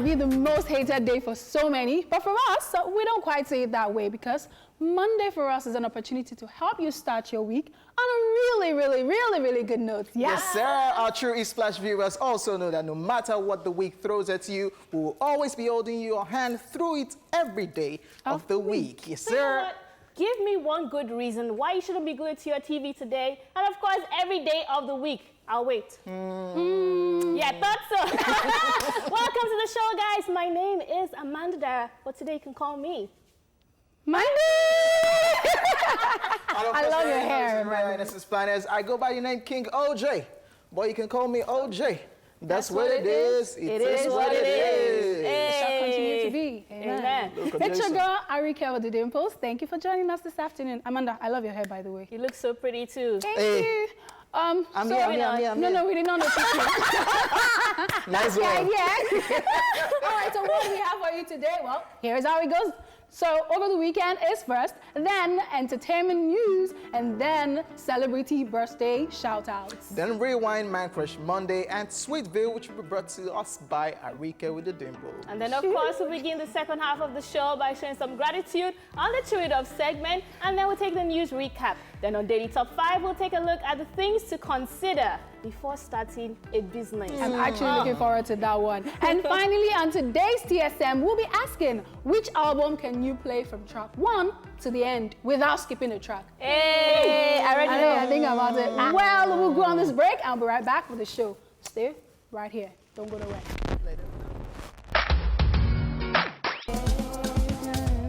be the most hated day for so many, but for us, we don't quite say it that way because Monday for us is an opportunity to help you start your week on a really good note. Yeah. Yes, sir. Our true ESplash viewers also know that no matter what the week throws at you, we will always be holding your hand through it every day of the week. Yes, sir. You know what? Give me one good reason why you shouldn't be glued to your TV today, and of course, every day of the week. I'll wait. Yeah, thought so. Welcome to the show, guys. My name is Amanda, but today you can call me Monday! I love your hair. I go by the name King OJ. Boy, you can call me OJ. That's what it is. It is what it is. It shall continue to be. Amen. It's your girl, Arika with the Dimples. Thank you for joining us this afternoon. Amanda, I love your hair, by the way. You look so pretty, too. Thank you. I'm here. No, we did not notice you. Nice one. Yeah. All right, so what do we have for you today? Well, here's how it goes. So over the weekend is first, then entertainment news, and then celebrity birthday shout-outs. Then Rewind Man Crush Monday and Sweetville, which will be brought to us by Arika with the Dimple. And then, of course, we'll begin the second half of the show by showing some gratitude on the Chew It Up segment, and then we'll take the news recap. Then on Daily Top 5, we'll take a look at the things to consider before starting a business. I'm actually looking forward to that one. And finally, on today's TSM, we'll be asking, which album can you play from track 1 to the end without skipping a track? Hey, I already know. I think about it. Well, we'll go on this break. I'll be right back with the show. Stay right here. Don't go nowhere.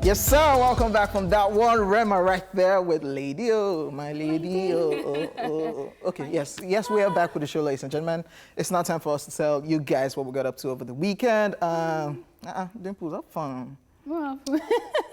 Yes, sir. Welcome back from that one. Rema right there with Lady O, my lady. Okay, yes, we are back with the show, ladies and gentlemen. It's now time for us to tell you guys what we got up to over the weekend. Dimples, up fun. What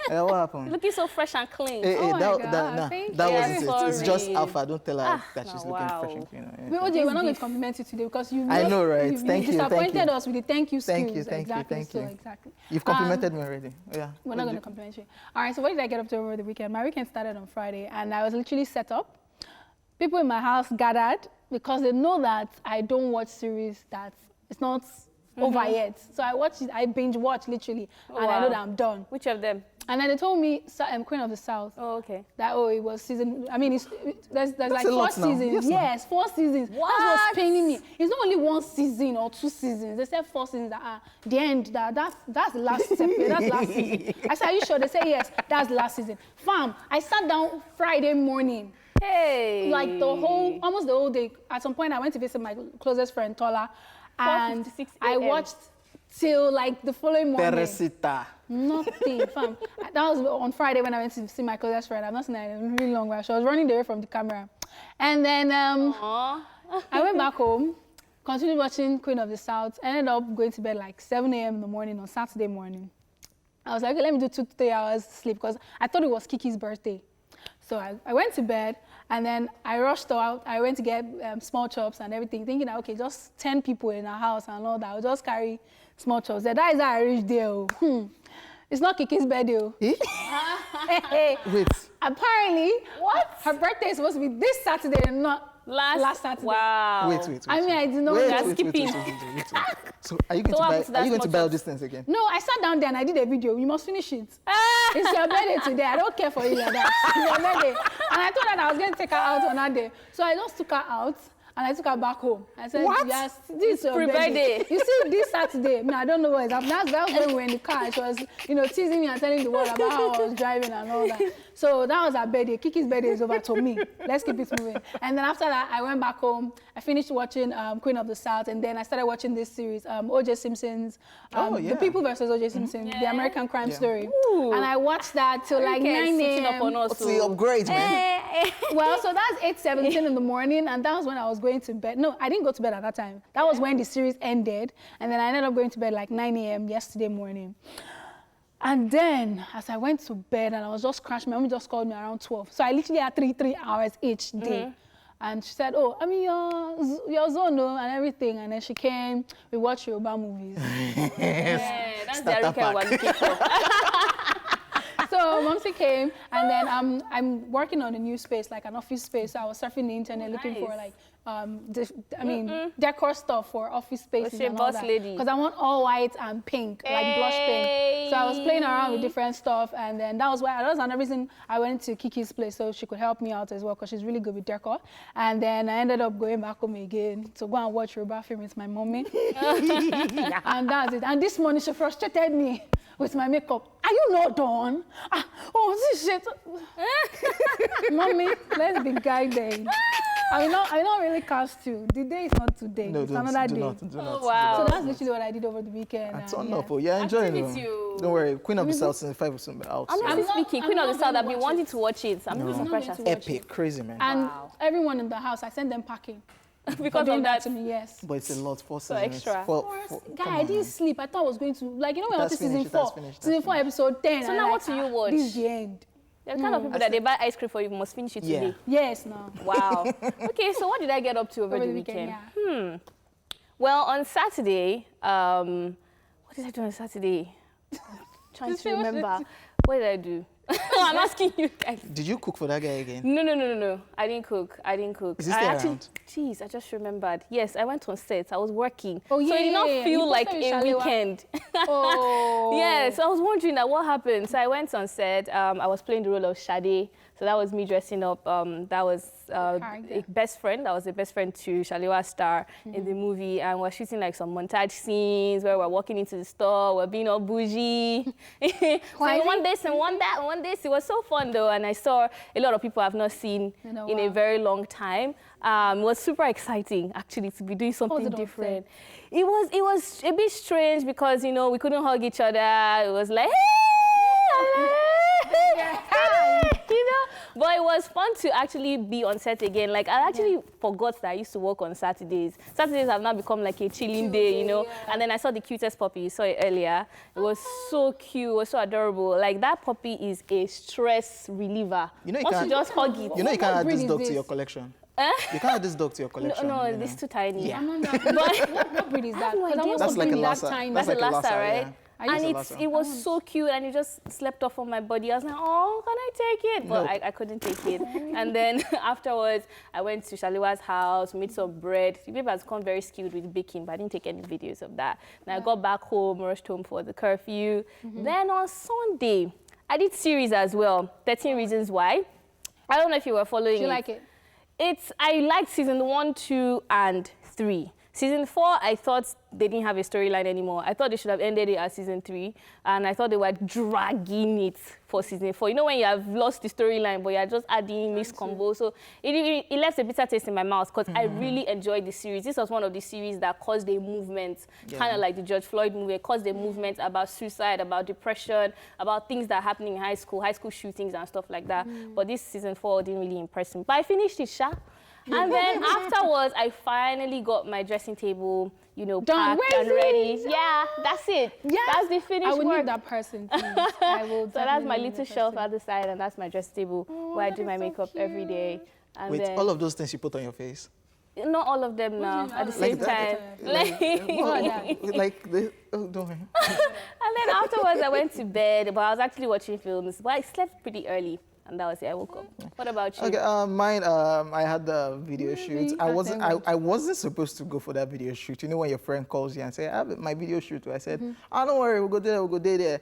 What happened? Looking so fresh and clean. Thank that you. wasn't it. It's just Sorry. Alpha. Don't tell her that she's looking fresh and clean. Wait, OJ, we're not going to compliment you today because you I know, right? you Thank you. disappointed us with the thank you skills. Thank you. Exactly. You've complimented me already. Yeah. We're not going to compliment you. All right, so what did I get up to over the weekend? My weekend started on Friday, and I was literally set up. People in my house gathered because they know that I don't watch series that it's not over yet. So I binge watch literally, and I know that I'm done. Which of them? And then they told me Queen of the South. Oh, okay. That it was season. I mean, there's like 4 seasons. Yes, 4 seasons. What? That was paining me. It's not only 1 season or 2 seasons. They said 4 seasons. That the end. That's the last episode. That's last season. I said, are you sure? They said yes. That's the last season. Fam, I sat down Friday morning. Hey. Like almost the whole day. At some point, I went to visit my closest friend Tola, and I watched till like the following morning. Teresita. Nothing, fam. That was on Friday when I went to see my closest friend. I've not seen her in a really long while. She was running away from the camera. And then I went back home, continued watching Queen of the South, ended up going to bed like 7 a.m. in the morning on Saturday morning. I was like, okay, let me do 2 to 3 hours sleep because I thought it was Kiki's birthday. So I went to bed, and then I rushed out. I went to get small chops and everything, thinking that, okay, just 10 people in our house and all that. I'll just carry small chops. That is how I reached there. It's not Kiki's birthday. Wait. Apparently, her birthday is supposed to be this Saturday and not last Saturday. Wow. Wait. I mean, I didn't know that. Wait. So are you going to buy all these things again? No, I sat down there and I did a video. You must finish it. It's your birthday today. I don't care for you like that. It's your birthday. And I told her that I was going to take her out on that day. So I just took her out. And I took her back home. I said, what? Yes, this is your birthday. You see, this Saturday, I don't know what is happening. That was when we were in the car. She was, teasing me and telling the world about how I was driving and all that. So that was her birthday. Kiki's birthday is over to me. Let's keep it moving. And then after that, I went back home. I finished watching Queen of the South, and then I started watching this series, O.J. Simpson's, The People versus O.J. Simpson, the American crime story. Ooh. And I watched that till like 9 a.m. What's the upgrade, man? Well, so that's 8:17 in the morning, and that was when I was going to bed. No, I didn't go to bed at that time. That was when the series ended, and then I ended up going to bed like 9 a.m. yesterday morning. And then, as I went to bed and I was just crashing, my mom just called me around 12. So I literally had 3 hours each day. And she said, oh, I mean, your zone and everything. And then she came, we watched Yoruba movies. Yeah, that's the Arika we're looking for. So So Momsy came, and then I'm working on a new space, like an office space. So I was surfing the internet looking for like decor stuff for office spaces and all that. Because I want all white and pink, like blush pink. So I was playing around with different stuff, and then that was another reason I went to Kiki's place so she could help me out as well, because she's really good with decor. And then I ended up going back home again to go and watch Yoruba film with my mommy. And that's it. And this morning she frustrated me with my makeup. Are you not done? This shit. Mommy, let's be guided. I will not really cast you. The day is not today. No, it's another day. Do not. Wow. So that's literally what I did over the weekend. That's wonderful. Yeah, enjoying it. Don't worry. Queen of the South season 5 will soon be out. Honestly speaking, Queen of the South, I've been wanting to watch it. I'm really surprised. Epic, crazy, man. And everyone in the house, I sent them packing. Because of that to me, yes. But it's a lot for So seasons. extra. Guy, I didn't sleep. I thought I was going to, like, you know when I went to season 4, finished. season 4 episode 10. So now what do you watch? This is the end. The kind of people that they buy ice cream for you must finish it today. Yes, no. Wow. Okay, so what did I get up to over the weekend? Yeah. Well, on Saturday, what did I do on Saturday? Trying to remember. What did I do? I'm asking you guys. Did you cook for that guy again? No. I didn't cook. Is he still around? Jeez, I just remembered. Yes, I went on set. I was working. Oh, yeah. So it did not feel like a weekend. Oh. Yeah, so I was wondering what happened. So I went on set. I was playing the role of Sade. So that was me dressing up. That was a best friend. That was a best friend to Shalewa's star in the movie. And we're shooting like some montage scenes where we're walking into the store, we're being all bougie. So one this and one that, one this. It was so fun though. And I saw a lot of people I've not seen in a very long time. It was super exciting actually to be doing something different. It was a bit strange because, you know, we couldn't hug each other. It was like, you know, but it was fun to actually be on set again. Like, I actually forgot that I used to work on Saturdays. Saturdays have now become like a chilling day, you know. And then I saw the cutest puppy. You saw it earlier. It was so cute. It was so adorable. Like, that puppy is a stress reliever. You know, once you just hug it. You know, you can't add this dog to your collection. You can't add this dog to your collection. No, you know? it's too tiny. Yeah. What breed is that? That's like a Lhasa. That's a Lhasa, right? Yeah. And it was so cute, and it just slept off on my body. I was like, oh, can I take it? But I couldn't take it. And then afterwards, I went to Shalewa's house, made some bread. The baby has become very skilled with baking, but I didn't take any videos of that. And I got back home, rushed home for the curfew. Then on Sunday, I did series as well, 13 Reasons Why. I don't know if you were following it. Do you like it? I liked season 1, 2, and 3. Season 4, I thought they didn't have a storyline anymore. I thought they should have ended it at season 3, and I thought they were dragging it for season 4. You know when you have lost the storyline, but you're just adding mixed combo. So it left a bitter taste in my mouth because I really enjoyed the series. This was one of the series that caused a movement, kind of like the George Floyd movement, caused a movement about suicide, about depression, about things that are happening in high school shootings and stuff like that. But this season 4 didn't really impress me. But I finished it, Sha. And then afterwards, I finally got my dressing table, you know, packed and ready. Yeah, that's it. Yeah, that's the finished work. I would need that person, please. I will. So that's my little shelf at the side, and that's my dressing table where I do my makeup every day. And Wait, then, all of those things you put on your face? Not all of them now, at the same time. Oh, don't worry. And then afterwards, I went to bed, but I was actually watching films. But I slept pretty early. And that was it. I woke up. What about you? Okay, mine. I had the video shoot. I wasn't supposed to go for that video shoot. You know when your friend calls you and say, "I have my video shoot." I said, "Oh, don't worry, we'll go there. We'll go there."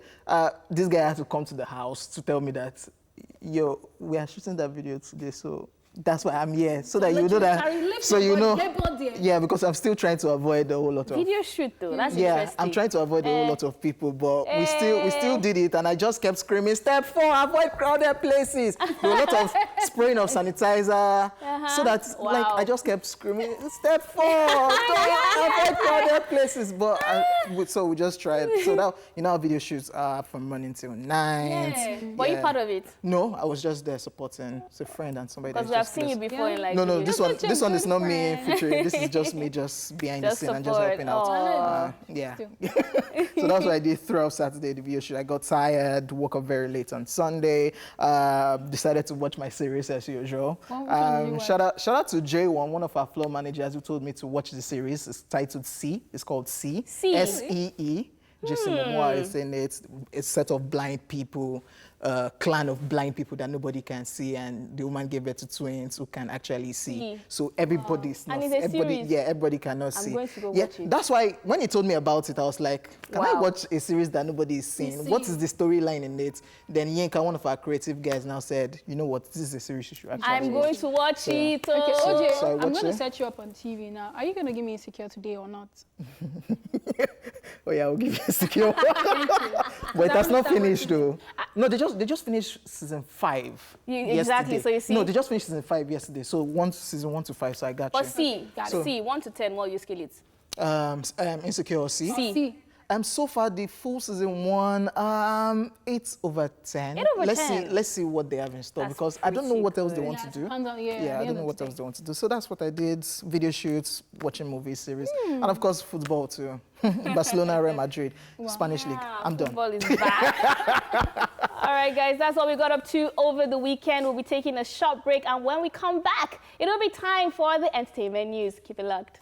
This guy had to come to the house to tell me that, "Yo, we are shooting that video today, so that's why I'm here, so that you know that." So you know. Yeah, because I'm still trying to avoid a whole lot of video shoot though. That's interesting. I'm trying to avoid a whole lot of people, but we still did it, and I just kept screaming, "Step 4, avoid crowded places." There were a lot of spraying of sanitizer, so that like I just kept screaming, "Step 4, avoid crowded places." But so we just tried. So that, you know, our video shoots are from morning till night. Were you part of it? No, I was just there supporting. It's a friend and somebody. Because I've seen you before in like. No, this one is not me featuring. This is just me, just behind the scene and just helping out. Yeah. So that's what I did throughout Saturday, the video shoot. I got tired, woke up very late on Sunday, decided to watch my series as usual. Shout out to J1, one of our floor managers, who told me to watch the series. It's titled See. It's called See. See. S-E-E. Jason Momoa is in it. It's a set of blind people a clan of blind people that nobody can see, and the woman gave birth to twins who can actually see. So everybody's not, And it's a series. yeah, everybody cannot see. I'm going to go yeah, watch it. that's why when he told me about it, I was like, can I watch a series that nobody is seeing? What is the storyline in it? Then Yinka, one of our creative guys, now said, you know what, this is a series you should actually I'm going to watch it. Okay, OJ, So I I'm watch going to it. set you up on TV now. Are you going to give me Insecure today or not? Oh yeah, I'll give you a secure. But that's not finished though. No, they just finished season 5. Exactly. yesterday. So you see. No, they just finished season 5 yesterday. So season 1 to 5. So I got But you. C, Got it. C, 1 to 10, what you scale it? Insecure. See. C. So far the full season 1, 8 over 10. 8 over 10. Let's see what they have in store, That's because I don't know pretty what else they good. want to do. depends on- yeah, at I the don't end know of what the else they want to do. So that's what I did: video shoots, watching movie series, and of course football too. Barcelona, Real Madrid, Spanish league. I'm done. Football is back. All right, guys, that's what we got up to over the weekend. We'll be taking a short break, and when we come back, it'll be time for the entertainment news. Keep it locked.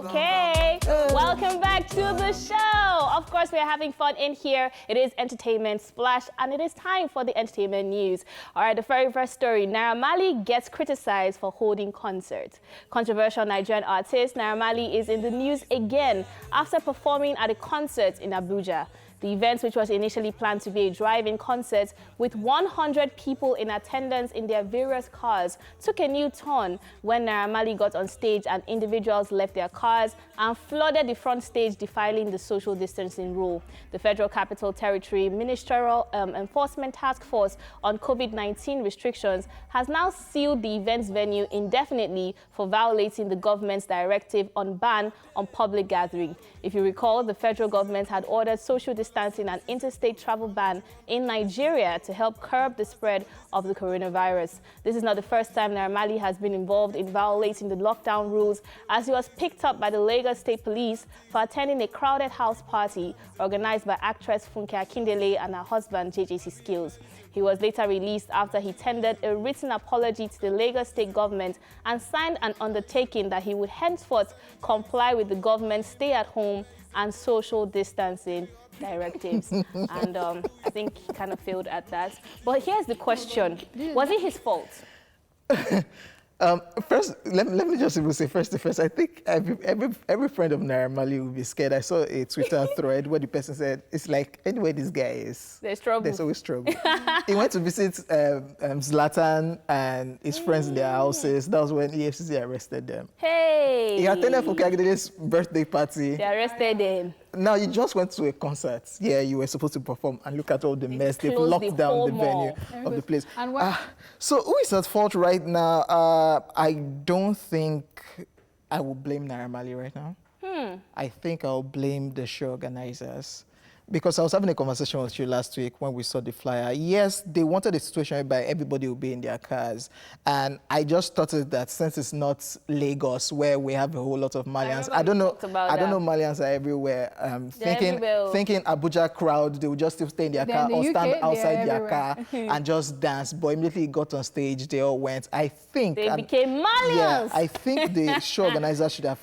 Okay, welcome back to the show. Of course, we are having fun in here. It is Entertainment Splash, and it is time for the entertainment news. All right, the very first story. Naira Marley gets criticized for holding concerts. Controversial Nigerian artist Naira Marley is in the news again after performing at a concert in Abuja. The event, which was initially planned to be a drive-in concert with 100 people in attendance in their various cars, took a new turn when Naira Marley got on stage and individuals left their cars and flooded the front stage, defiling the social distancing rule. The Federal Capital Territory Ministerial Enforcement Task Force on COVID-19 restrictions has now sealed the event's venue indefinitely for violating the government's directive on ban on public gathering. If you recall, the federal government had ordered social distancing and interstate travel ban in Nigeria to help curb the spread of the coronavirus. This is not the first time Naira Marley has been involved in violating the lockdown rules, as he was picked up by the Lagos State Police for attending a crowded house party organized by actress Funke Akindele and her husband JJC Skills. He was later released after he tendered a written apology to the Lagos State government and signed an undertaking that he would henceforth comply with the government's stay-at-home and social distancing directives. And I think he kind of failed at that. But here's the question. Was it his fault? First, let me just even say first. I think every friend of Naira Marley will be scared. I saw a Twitter thread where the person said, "It's like anywhere this guy is, There's trouble. There's always trouble." He went to visit Zlatan and his friends in their houses. That was when EFCC arrested them. Hey! He attended Funke Akindele's birthday party. They arrested him. Now, you just went to a concert. Yeah, you were supposed to perform, and look at all the mess. They've closed locked the down whole the venue mall. of the place. And what- So who is at fault right now? I don't think I will blame Naira Marley right now. I think I'll blame the show organizers. Because I was having a conversation with you last week when we saw the flyer. Yes, they wanted a situation whereby everybody will be in their cars. And I just thought that since it's not Lagos, where we have a whole lot of Malians, I don't know Malians are everywhere. Thinking Abuja crowd, they will just still stay in their car in the or UK, stand outside their everywhere. car and just dance. But immediately got on stage, they all went. I think They became Malians. Yeah, I think the show organizers should have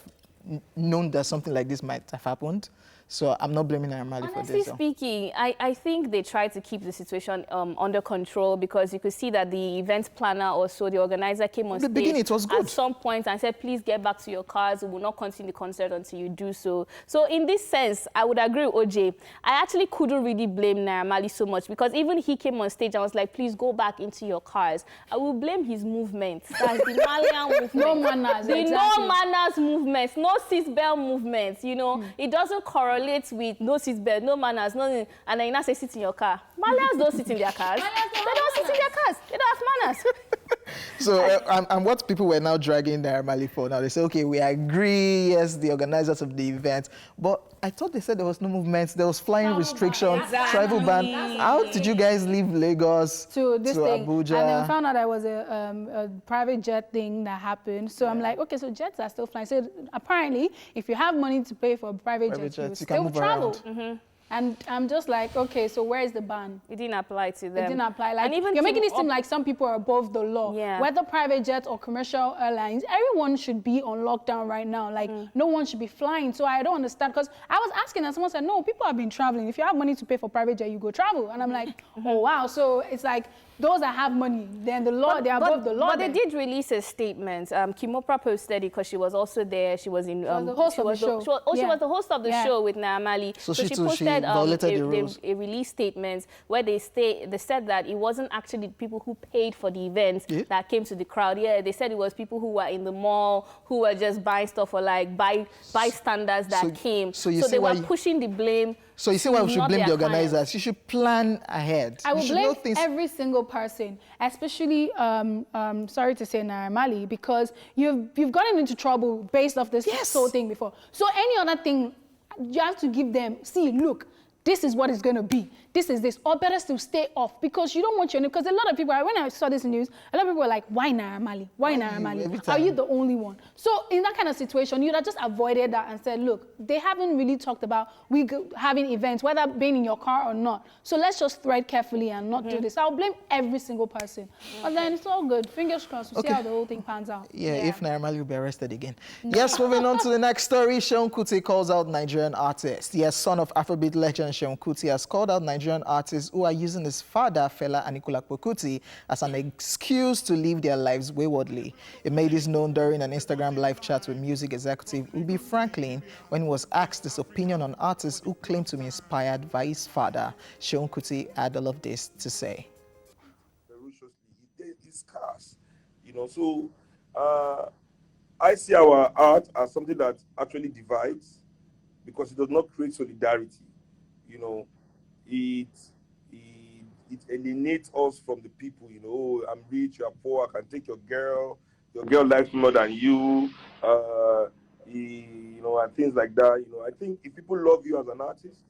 known that something like this might have happened. So I'm not blaming Naira Marley for Honestly this. speaking, I think they tried to keep the situation under control, because you could see that the event planner or so, the organizer came on the stage beginning, it was good. at some point and said, please get back to your cars. We will not continue the concert until you do so. So in this sense, I would agree with OJ. I actually couldn't really blame Naira Marley so much, because even he came on stage and was like, please go back into your cars. I will blame his movement. That's the Malian movement. No manners, The exactly. no manners movement, no seatbelt movement, you know. It doesn't correlate with no seatbelt, no manners, no, and then you now say sit in your car. Malians don't sit in their cars. They don't sit in their cars. They don't have manners. So, and what people were now dragging Naira Marley for now, they say, okay, we agree, yes, the organizers of the event, but I thought they said there was no movement, there was flying restriction, travel ban. How did you guys leave Lagos to this thing, Abuja? and then found out there was a private jet thing that happened. So I'm like, okay, so jets are still flying. So apparently, if you have money to pay for a private jet, you jets, you still can move travel. around. And I'm just like, okay, so where is the ban? It didn't apply to them. It didn't apply. Like, and even you're making it seem like some people are above the law. Yeah. Whether private jets or commercial airlines, everyone should be on lockdown right now. Like, no one should be flying. So I don't understand. Because I was asking and someone said, no, people have been traveling. If you have money to pay for private jet, you go travel. And I'm like, oh, wow. So it's like, those that have money, then the law, they're above the law. But they did release a statement. Kimopra posted it because she was also there. She was in. She was the host of the show. She was the host of the show with Naamali. So she posted a release statement where they said that it wasn't actually people who paid for the event that came to the crowd. Yeah, they said it was people who were in the mall who were just buying stuff or like bystanders that came. So they were pushing the blame. So you see why we should blame the organizers. You should plan ahead. I will blame every single person, especially, sorry to say Naira Marley, because you've gotten into trouble based off this whole thing before. So any other thing, you have to give them, see, look, this is what it's going to be. This is this. Or better still stay off because you don't want your name. Because a lot of people, when I saw this news, a lot of people were like, why Naira Marley? Why Naira Marley? Are you the only one? So in that kind of situation, you'd have just avoided that and said, look, they haven't really talked about having events, whether being in your car or not. So let's just thread carefully and not do this. I'll blame every single person. But then it's all good. Fingers crossed. We'll see how the whole thing pans out. Yeah, if Naira Marley will be arrested again. Yes, moving on to the next story. Seun Kuti calls out Nigerian artists. Yes, son of Afrobeat legend Seun Kuti has called out Nigerian artists who are using his father, Fela Anikulapo Kuti, as an excuse to live their lives waywardly. He made this known during an Instagram live chat with music executive Ubi Franklin when he was asked his opinion on artists who claim to be inspired by his father. Seun Kuti had all of this to say. Ferociously, it's scarce, So I see our art as something that actually divides because it does not create solidarity. It alienates us from the people. Oh, I'm rich, you're poor, I can take your girl likes me more than you, and things like that. I think if people love you as an artist,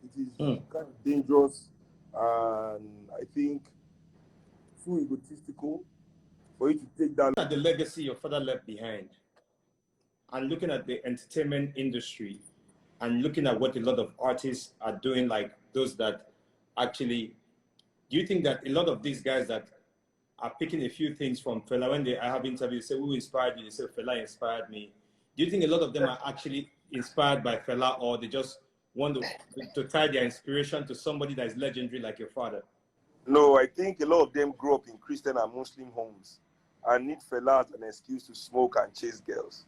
it is kind of dangerous, and I think too egotistical for you to take that. At the legacy your father left behind, and looking at the entertainment industry, and looking at what a lot of artists are doing, like those that actually, do you think that a lot of these guys that are picking a few things from Fela, when I have interviews, say, who inspired you? They say, Fela inspired me. Do you think a lot of them are actually inspired by Fela, or they just want to tie their inspiration to somebody that is legendary like your father? No, I think a lot of them grew up in Christian and Muslim homes and need Fela as an excuse to smoke and chase girls.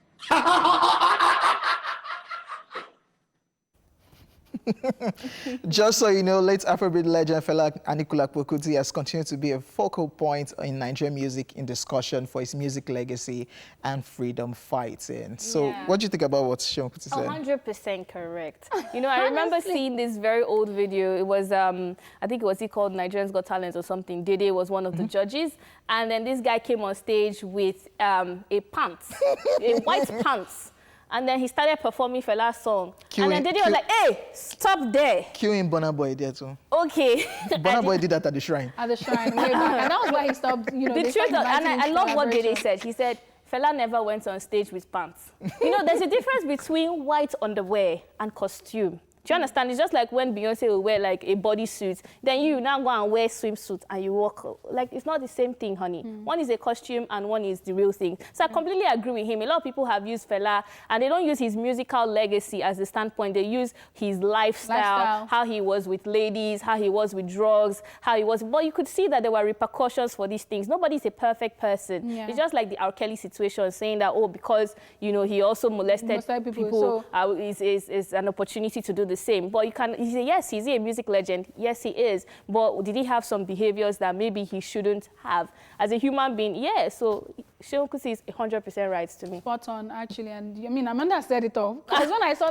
Just so you know, late Afrobeat legend Fela Anikulapo Kuti has continued to be a focal point in Nigerian music in discussion for his music legacy and freedom fighting. So what do you think about what Seun Kuti said? 100% correct. I remember seeing this very old video. It was, I think it was called Nigerians Got Talent or something. Dede was one of the judges. And then this guy came on stage with a pants, a white pants. And then he started performing Fela's song. And then Dede was like, hey, stop there. Queuing Burna Boy there too. Okay. Burna Boy did that at the shrine. At the shrine, way back. And that was why he stopped, The truth, and I love what Dede said. He said, Fela never went on stage with pants. There's a difference between white underwear and costume. Do you understand? It's just like when Beyonce will wear like a bodysuit, then you now go and wear swimsuit and you walk. Like, it's not the same thing, honey. One is a costume and one is the real thing. So I completely agree with him. A lot of people have used Fela and they don't use his musical legacy as the standpoint. They use his lifestyle, how he was with ladies, how he was with drugs, how he was. But you could see that there were repercussions for these things. Nobody's a perfect person. Yeah. It's just like the R. Kelly situation, saying that, oh, because, he also molested people, so is an opportunity to do the same. But yes, he's a music legend. Yes, he is. But did he have some behaviors that maybe he shouldn't have? As a human being, yeah. So Seun Kuti is 100% right to me. Spot on, actually. And Amanda said it all. Because when I saw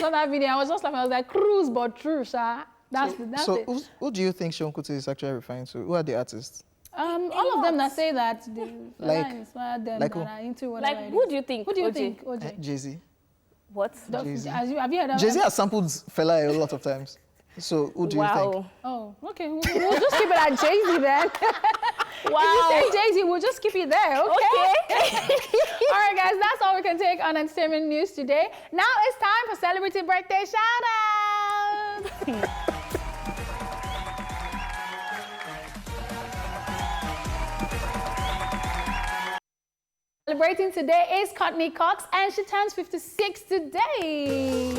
that video, I was just laughing. I was like, cruise, but true, sir. That's it. Who do you think Seun Kuti is actually referring to? Who are the artists? All of them that say that inspired them, that are into what who do you think? Who do you think? OJ? Jay-Z. What? Jay-Z. Have you heard of Jay-Z has sampled Fela a lot of times. So who do you think? Oh, okay. We'll just keep it at Jay-Z then. Wow. If you say Jay-Z, we'll just keep you there, okay? All right, guys, that's all we can take on entertainment news today. Now it's time for celebrity birthday shout-outs. Celebrating today is Courtney Cox, and she turns 56 today.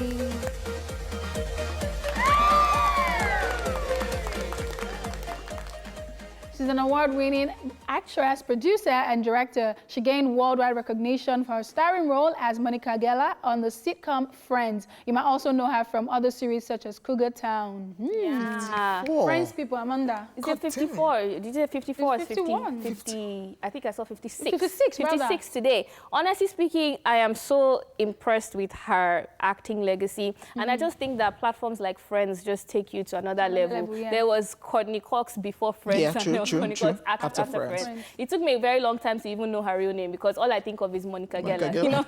She's an award-winning actress, producer, and director. She gained worldwide recognition for her starring role as Monica Geller on the sitcom Friends. You might also know her from other series such as Cougar Town. Yeah. Friends, people, Amanda. Is it 54? Did you say 54? It's 51. 50, I think I saw 56. 56, rather. 56 today. Honestly speaking, I am so impressed with her acting legacy. And I just think that platforms like Friends just take you to another level. Yeah. There was Courtney Cox before Friends. Yeah, and true, there was Courtney Cox after Friends. It took me a very long time to even know her real name because all I think of is Monica Geller. You know?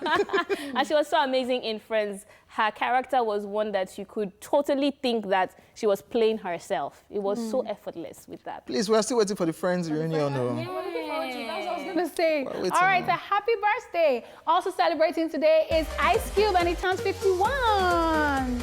And she was so amazing in Friends. Her character was one that you could totally think that she was playing herself. It was so effortless with that. Please, we're still waiting for the Friends reunion. Yeah, we're looking forward to it. That's what I was going to say. Well, All right, so happy birthday. Also celebrating today is Ice Cube, and he turns 51.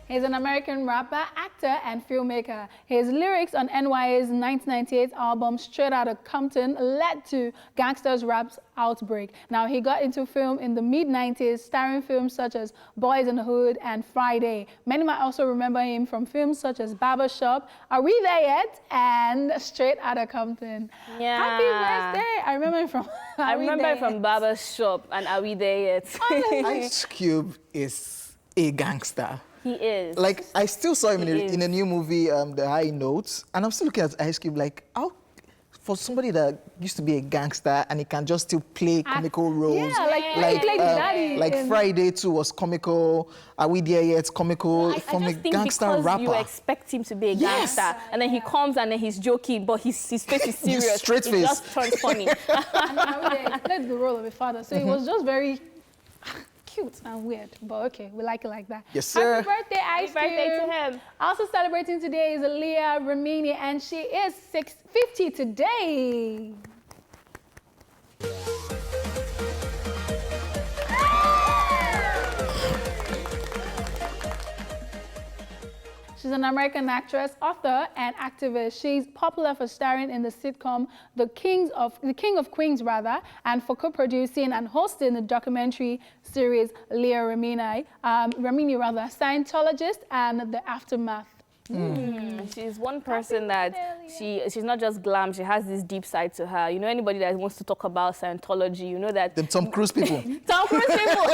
He's an American rapper, actor, and filmmaker. His lyrics on NYA's 1998 album Straight Outta Compton led to gangsters rap's outbreak. Now, he got into film in the mid-90s, starring films such as Boys in the Hood and Friday. Many might also remember him from films such as Barbershop, Are We There Yet? And Straight Outta Compton. Yeah. Happy birthday! I remember him from I remember it from Barbershop and Are We There Yet? Ice Cube is a gangster. He is. Like, I still saw him in a new movie, The High Notes, and I'm still looking at Ice Cube like, how, for somebody that used to be a gangster and he can just still play comical roles. Yeah, like Daddy. Like Friday too was comical, Are We There Yet? Comical, I from a just think gangster because rapper. you expect him to be a gangster, and then he comes and then he's joking, but his face is serious. Straight it face. just turns funny. And he played the role of a father, so it was just very cute and weird, but okay, we like it like that. Yes, sir. Happy birthday, Ice Cube. Happy birthday to him. Also celebrating today is Leah Remini, and she is 50 today. She's an American actress, author, and activist. She's popular for starring in the sitcom The King of Queens, and for co-producing and hosting the documentary series Leah Remini, Scientologist and The Aftermath. She's one person that she's not just glam, she has this deep side to her. You know, anybody that wants to talk about Scientology, you know that Them Tom Cruise people. Tom Cruise people,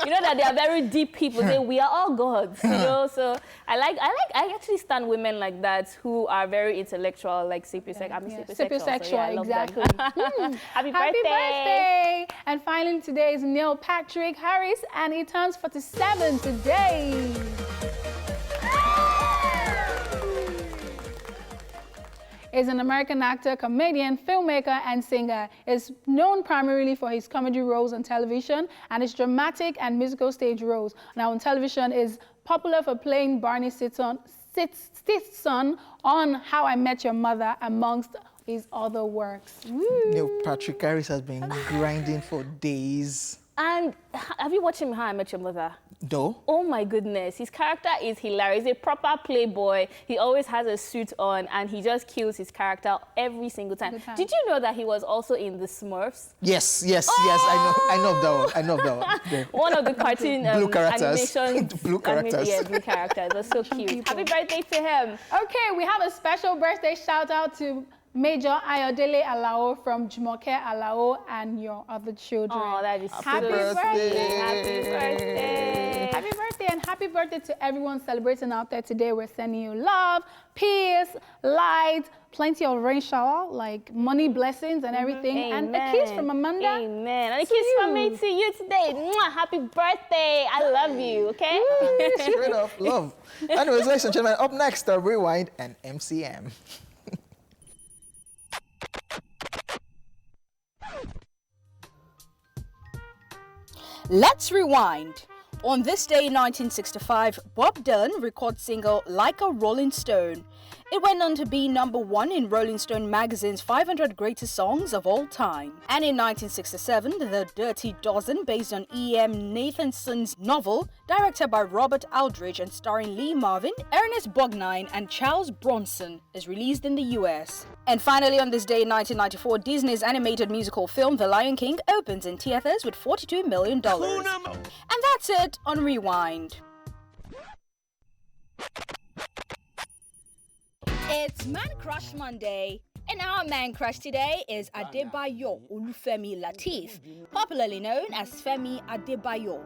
you know that they are very deep people. We are all gods, you know. So I actually stand women like that who are very intellectual, like sapiosexual. I'm a sapiosexual, so yeah, I love exactly. them. Happy birthday! Birthday! And finally, today is Neil Patrick Harris, and he turns 47 today. Is an American actor, comedian, filmmaker, and singer. Is known primarily for his comedy roles on television and his dramatic and musical stage roles. Now on television, is popular for playing Barney Stinson on How I Met Your Mother, amongst his other works. Neil Patrick Harris has been grinding for days. And have you watched him How I Met Your Mother? No. Oh my goodness, his character is hilarious. He's a proper playboy. He always has a suit on and he just kills his character every single time. Did you know that he was also in The Smurfs? Yes, I know of that one. Yeah. One of the cartoon blue characters. animations. Blue characters. Yeah, blue characters. That's so cute. Happy birthday to him. Okay, we have a special birthday shout out to Major Ayodele Alao from Jumoke Alao and your other children. Oh, that is happy so birthday. sweet. Happy birthday. Happy birthday and happy birthday to everyone celebrating out there today. We're sending you love, peace, light, plenty of rain shower, like money, blessings and everything. Amen. And a kiss from Amanda. Amen. And a kiss from me to you today. Mwah, happy birthday. I love you, okay? Straight up love. Anyways, ladies and gentlemen, up next, Rewind and MCM. Let's rewind. On this day in 1965, Bob Dylan records single Like a Rolling Stone. It went on to be number 1 in Rolling Stone magazine's 500 greatest songs of all time. And in 1967, The Dirty Dozen, based on E.M. Nathanson's novel, directed by Robert Aldrich and starring Lee Marvin, Ernest Borgnine, and Charles Bronson, is released in the US. And finally, on this day in 1994, Disney's animated musical film The Lion King opens in theaters with $42 million. And that's it on Rewind. It's Man Crush Monday, and our man crush today is Adebayo Olufemi Lateef, popularly known as Femi Adebayo.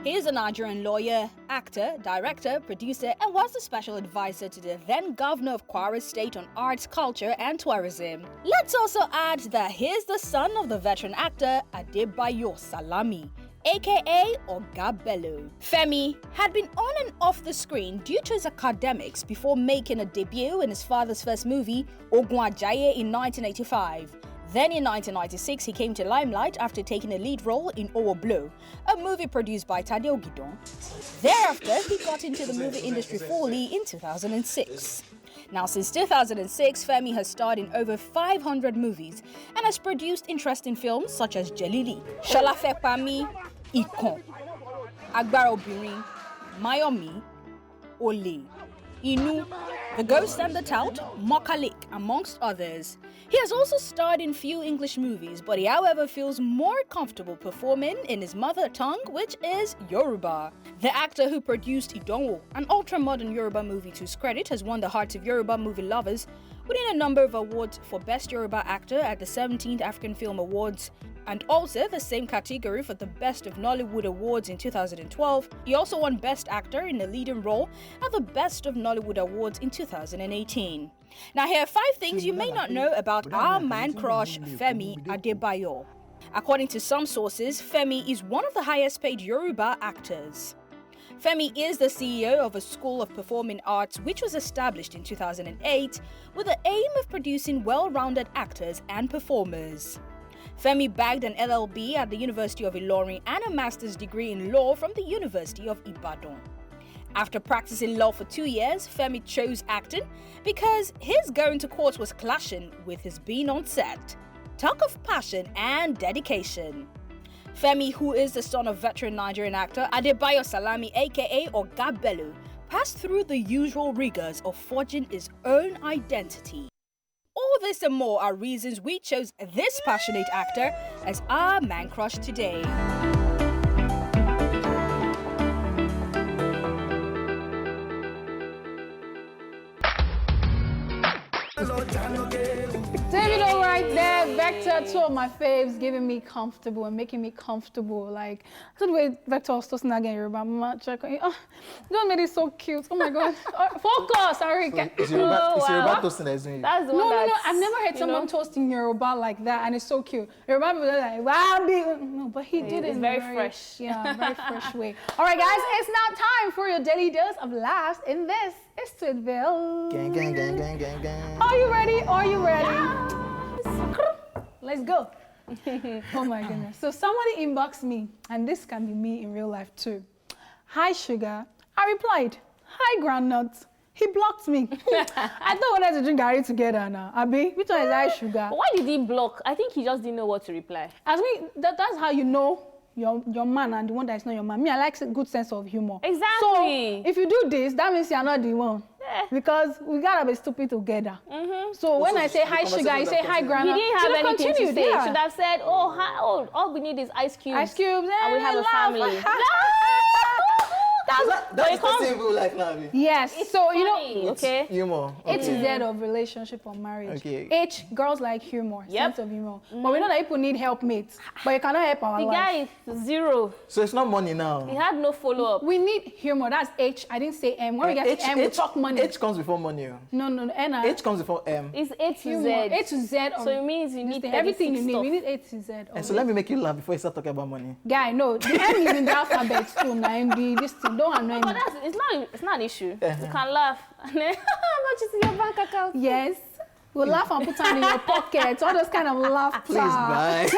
He is a Nigerian lawyer, actor, director, producer, and was the special advisor to the then governor of Kwara State on arts, culture, and tourism. Let's also add that he is the son of the veteran actor Adebayo Salami, aka Oga Bello. Femi had been on and off the screen due to his academics before making a debut in his father's first movie, Ogun Ajaye, in 1985. Then in 1996, he came to limelight after taking a lead role in Owo Blow, a movie produced by Tade Ogidon. Thereafter, he got into the movie industry fully in 2006. Now, since 2006, Femi has starred in over 500 movies and has produced interesting films such as Jelili, Shola Fepami, Ikon, Agbara Obirin, Mayomi, Ole, Inu, The Ghost and the Tout, Mokalik, amongst others. He has also starred in few English movies, but he however feels more comfortable performing in his mother tongue, which is Yoruba. The actor who produced Idonwo, an ultra-modern Yoruba movie to his credit, has won the hearts of Yoruba movie lovers, winning a number of awards for Best Yoruba Actor at the 17th African Film Awards, and also the same category for the Best of Nollywood Awards in 2012. He also won Best Actor in a Leading Role at the Best of Nollywood Awards in 2018. Now, here are 5 things you may not know about our man crush, Femi Adebayo. According to some sources, Femi is one of the highest paid Yoruba actors. Femi is the CEO of a school of performing arts which was established in 2008 with the aim of producing well-rounded actors and performers. Femi bagged an LLB at the University of Ilorin and a master's degree in law from the University of Ibadan. After practicing law for 2 years, Femi chose acting because his going to court was clashing with his being on set. Talk of passion and dedication. Femi, who is the son of veteran Nigerian actor Adebayo Salami, aka Oga Bello, passed through the usual rigors of forging his own identity. All this and more are reasons we chose this passionate actor as our man crush today. Davido right there, Vector, 2 of my faves, giving me comfortable and making me comfortable. Like, I the way Vector was tossing again, Yoruba, don't make it so cute. Oh my God. Focus, sorry. It's Yoruba toasting that is doing it. That's the one No, I've never heard someone toasting Yoruba like that, and it's so cute. Yoruba people are like, wow, no, but he did it in very fresh. Yeah, very fresh way. All right, guys, it's now time for your daily dose of laughs in this. It's Tweetville. Gang, gang, gang, gang, gang, gang. Are you ready? Are you ready? Let's go. Oh my goodness. So somebody inboxed me, and this can be me in real life too. Hi, sugar. I replied, hi, groundnuts. He blocked me. I thought we wanted to drink Gary together now. Abi, which one is hi, sugar? Why did he block? I think he just didn't know what to reply. As me, that's how you know your man and the one that is not your man. Me, I like a good sense of humor. Exactly. So if you do this, that means you're not the one. Yeah. Because we gotta be stupid together. So when I say hi, sugar, you say hi, grandma. He didn't have anything to say. He should have said, oh, hi, oh, all we need is ice cubes. Ice cubes, and we have a family. That's the simple life now. Yes. It's so funny, you know, okay? Humor. H is Z of relationship or marriage. Okay. H, girls like humor, Yep. sense of humor. But we know that people need helpmates, but you cannot help our The wife. guy is 0. So it's not money now. He had no follow-up. We need humor. That's H. I didn't say M. When we get to M, we talk money. H comes before money. No, N. H comes before M. It's A to humor. Z. A to Z. Of So it means you need everything you need. stuff. We need A to Z. And so let me make you laugh before you start talking about money. Guy, no. The M is in the alphabet too. Now, this thing. Don't annoy But me. it's not an issue. You can laugh. And then, how much is in your bank account? Yes. We'll laugh and put them in your pocket. All those kind of laughter. Please, bye.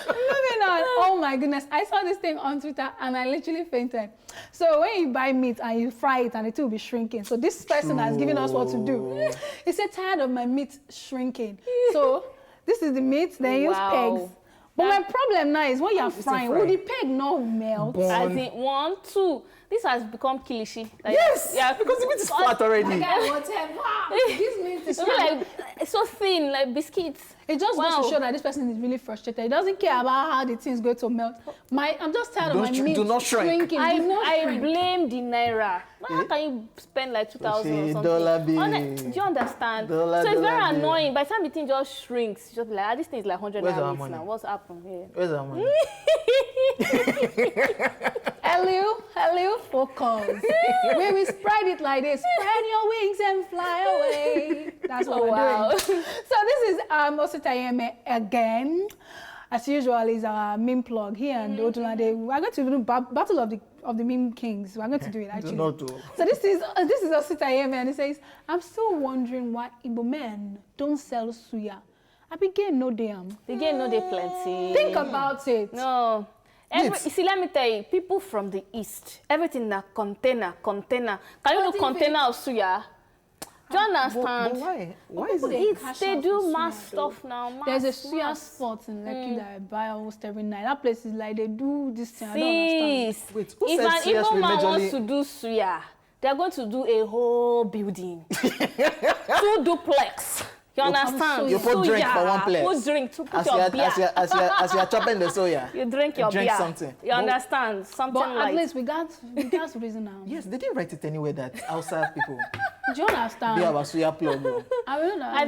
Moving God, oh my goodness. I saw this thing on Twitter and I literally fainted. So when you buy meat and you fry it and it will be shrinking. So this person has given us what to do. He said, tired of my meat shrinking. So this is the meat, then use pegs. But my problem now is when you're frying, will the peg not melt? I think 1, 2. This has become kilishi. Like, Yes, because the meat is flat already. This meat is like, it's so thin, like biscuits. It just goes to show that this person is really frustrated. He doesn't care about how the thing is going to melt. I'm just tired of my meat shrinking. I blame the naira. How can you spend like 2,000 or something? Do you understand? So it's very annoying. By the time the thing just shrinks, it's just like, this thing is like 100 naira now. What's happened here? Where's our money? Hello, focus. When we spread it like this, spread your wings and fly away. That's what we're doing. So this is Ositayeme again. As usual, is our meme plug here and Otulade. We're going to do Battle of the Meme Kings. We're going to do it actually. So this is Ositayeme, and he says, I'm still wondering why Igbo men don't sell suya. I begin no damn. Begin no they plenty. Think about it. No. See, let me tell you, people from the east, everything na container. Can you do container of suya? Do you understand? But why is it? They do mass stuff now. There's a suya spot in Lekki that I buy almost every night. That place is like, they do this thing. I don't understand. Wait, who if said an suya Igbo man majorly... wants to do suya, they're going to do a whole building. 2 duplex. You understand? You put drink for one place. Put drink to put your beer. As you're chopping the soya. You drink your beer. Something. You understand? Something but like. At least we got to reason now. Yes, they didn't write it anywhere that outside people. Do you understand? They have a suya plug. I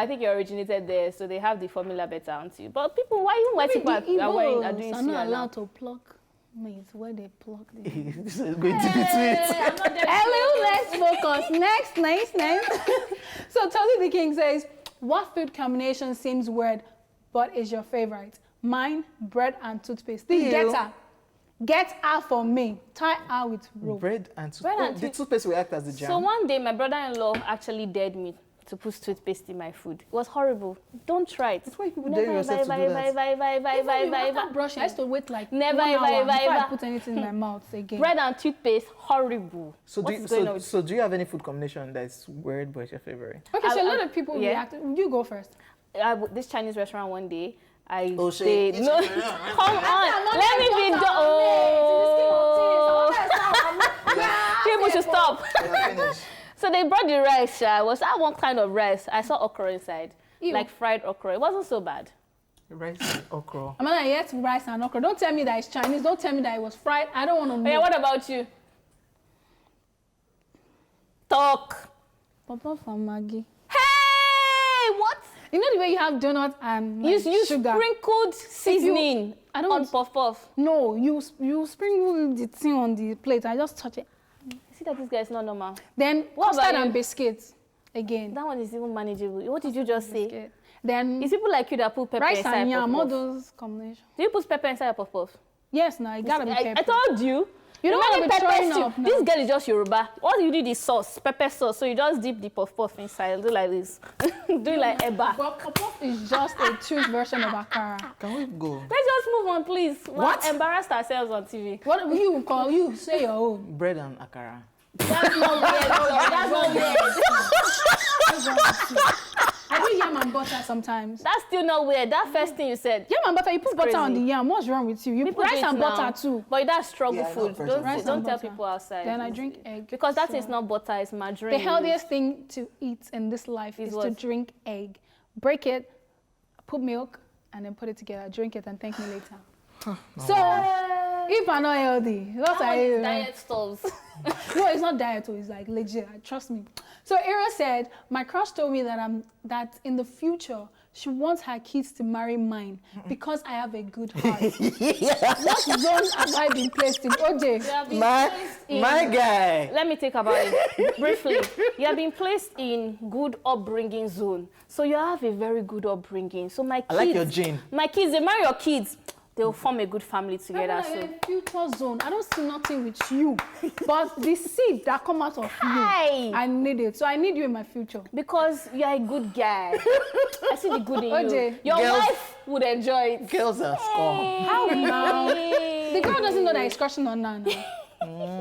think it originated there, so they have the formula better onto you. But people, why even white people are doing suya I'm not now? allowed to pluck meat where they pluck the This is going to be sweet. Hello, let's focus. Next. So Tozy the King says, what food combination seems weird but is your favorite? Mine, bread and toothpaste. This get her for me. Tie her with rope. Bread and toothpaste. The toothpaste will act as the jam. So one day my brother-in-law actually dared me to put toothpaste in my food. It was horrible. Don't try it. That's why people dare yourself to do that. Brush. I used to wait like never, 1 hour before I ever put anything in my mouth again. Bread and toothpaste, horrible. So do you have any food combination that's weird but your favorite? Okay, so a lot of people react. You go first. This Chinese restaurant one day, I come on, let me be people should stop. So they brought the rice. Was that one kind of rice? I saw okra inside, like fried okra. It wasn't so bad. Rice and okra. I'm gonna eat rice and okra. Don't tell me that it's Chinese. Don't tell me that it was fried. I don't want to know. Yeah, what about you? Talk. Papa from Maggie. Hey, what? You know the way you have donut and like, you sugar? Sprinkled seasoning on puff puff. No, you sprinkle the thing on the plate. I just touch it. See that this guy is not normal. Then what custard and biscuits again. That one is even manageable. What did you just say? Then it's people like you that put pepper inside rice and puff yam, puff. all those combinations. Do you put pepper inside your puff puff? Yes, no, it gotta be pepper. I told you. You don't want to be throwing up. This girl is just Yoruba. All you need is sauce, pepper sauce. So you just dip the puff puff inside. Do like this. Do like Eba. But puff puff is just a cheap version of akara. Can we go? Let's just move on, please. What? We'll embarrass ourselves on TV. What do you call you? Say your own. Bread and akara. That's not weird. That's not weird. I do yam and butter sometimes. That's still not weird. That first thing you said. Yam and butter, you put butter on the yam. What's wrong with you? You put rice and butter too. But that's struggle food. Don't tell butter. people outside. Then I drink egg. Because that is not butter, it's margarine. The healthiest thing to eat in this life is to drink egg. Break it, put milk, and then put it together. Drink it and thank me later. So, if I'm not healthy, what are you? Diet stuff. No, it's not diet, it's like legit. Trust me. So Ira said, my crush told me that in the future she wants her kids to marry mine because I have a good heart. What zone have I been placed in? OJ, my guy. Let me think about it briefly. You have been placed in good upbringing zone, so you have a very good upbringing. So my kids, I like your gene. My kids, they marry your kids. they'll form a good family together. So future zone. I don't see nothing with you, but the seed that come out of you, I need it. So I need you in my future because you're a good guy. I see the good in OJ, you. Your wife would enjoy it. Girls are scum. How now? The girl doesn't know that he's crushing on Nana.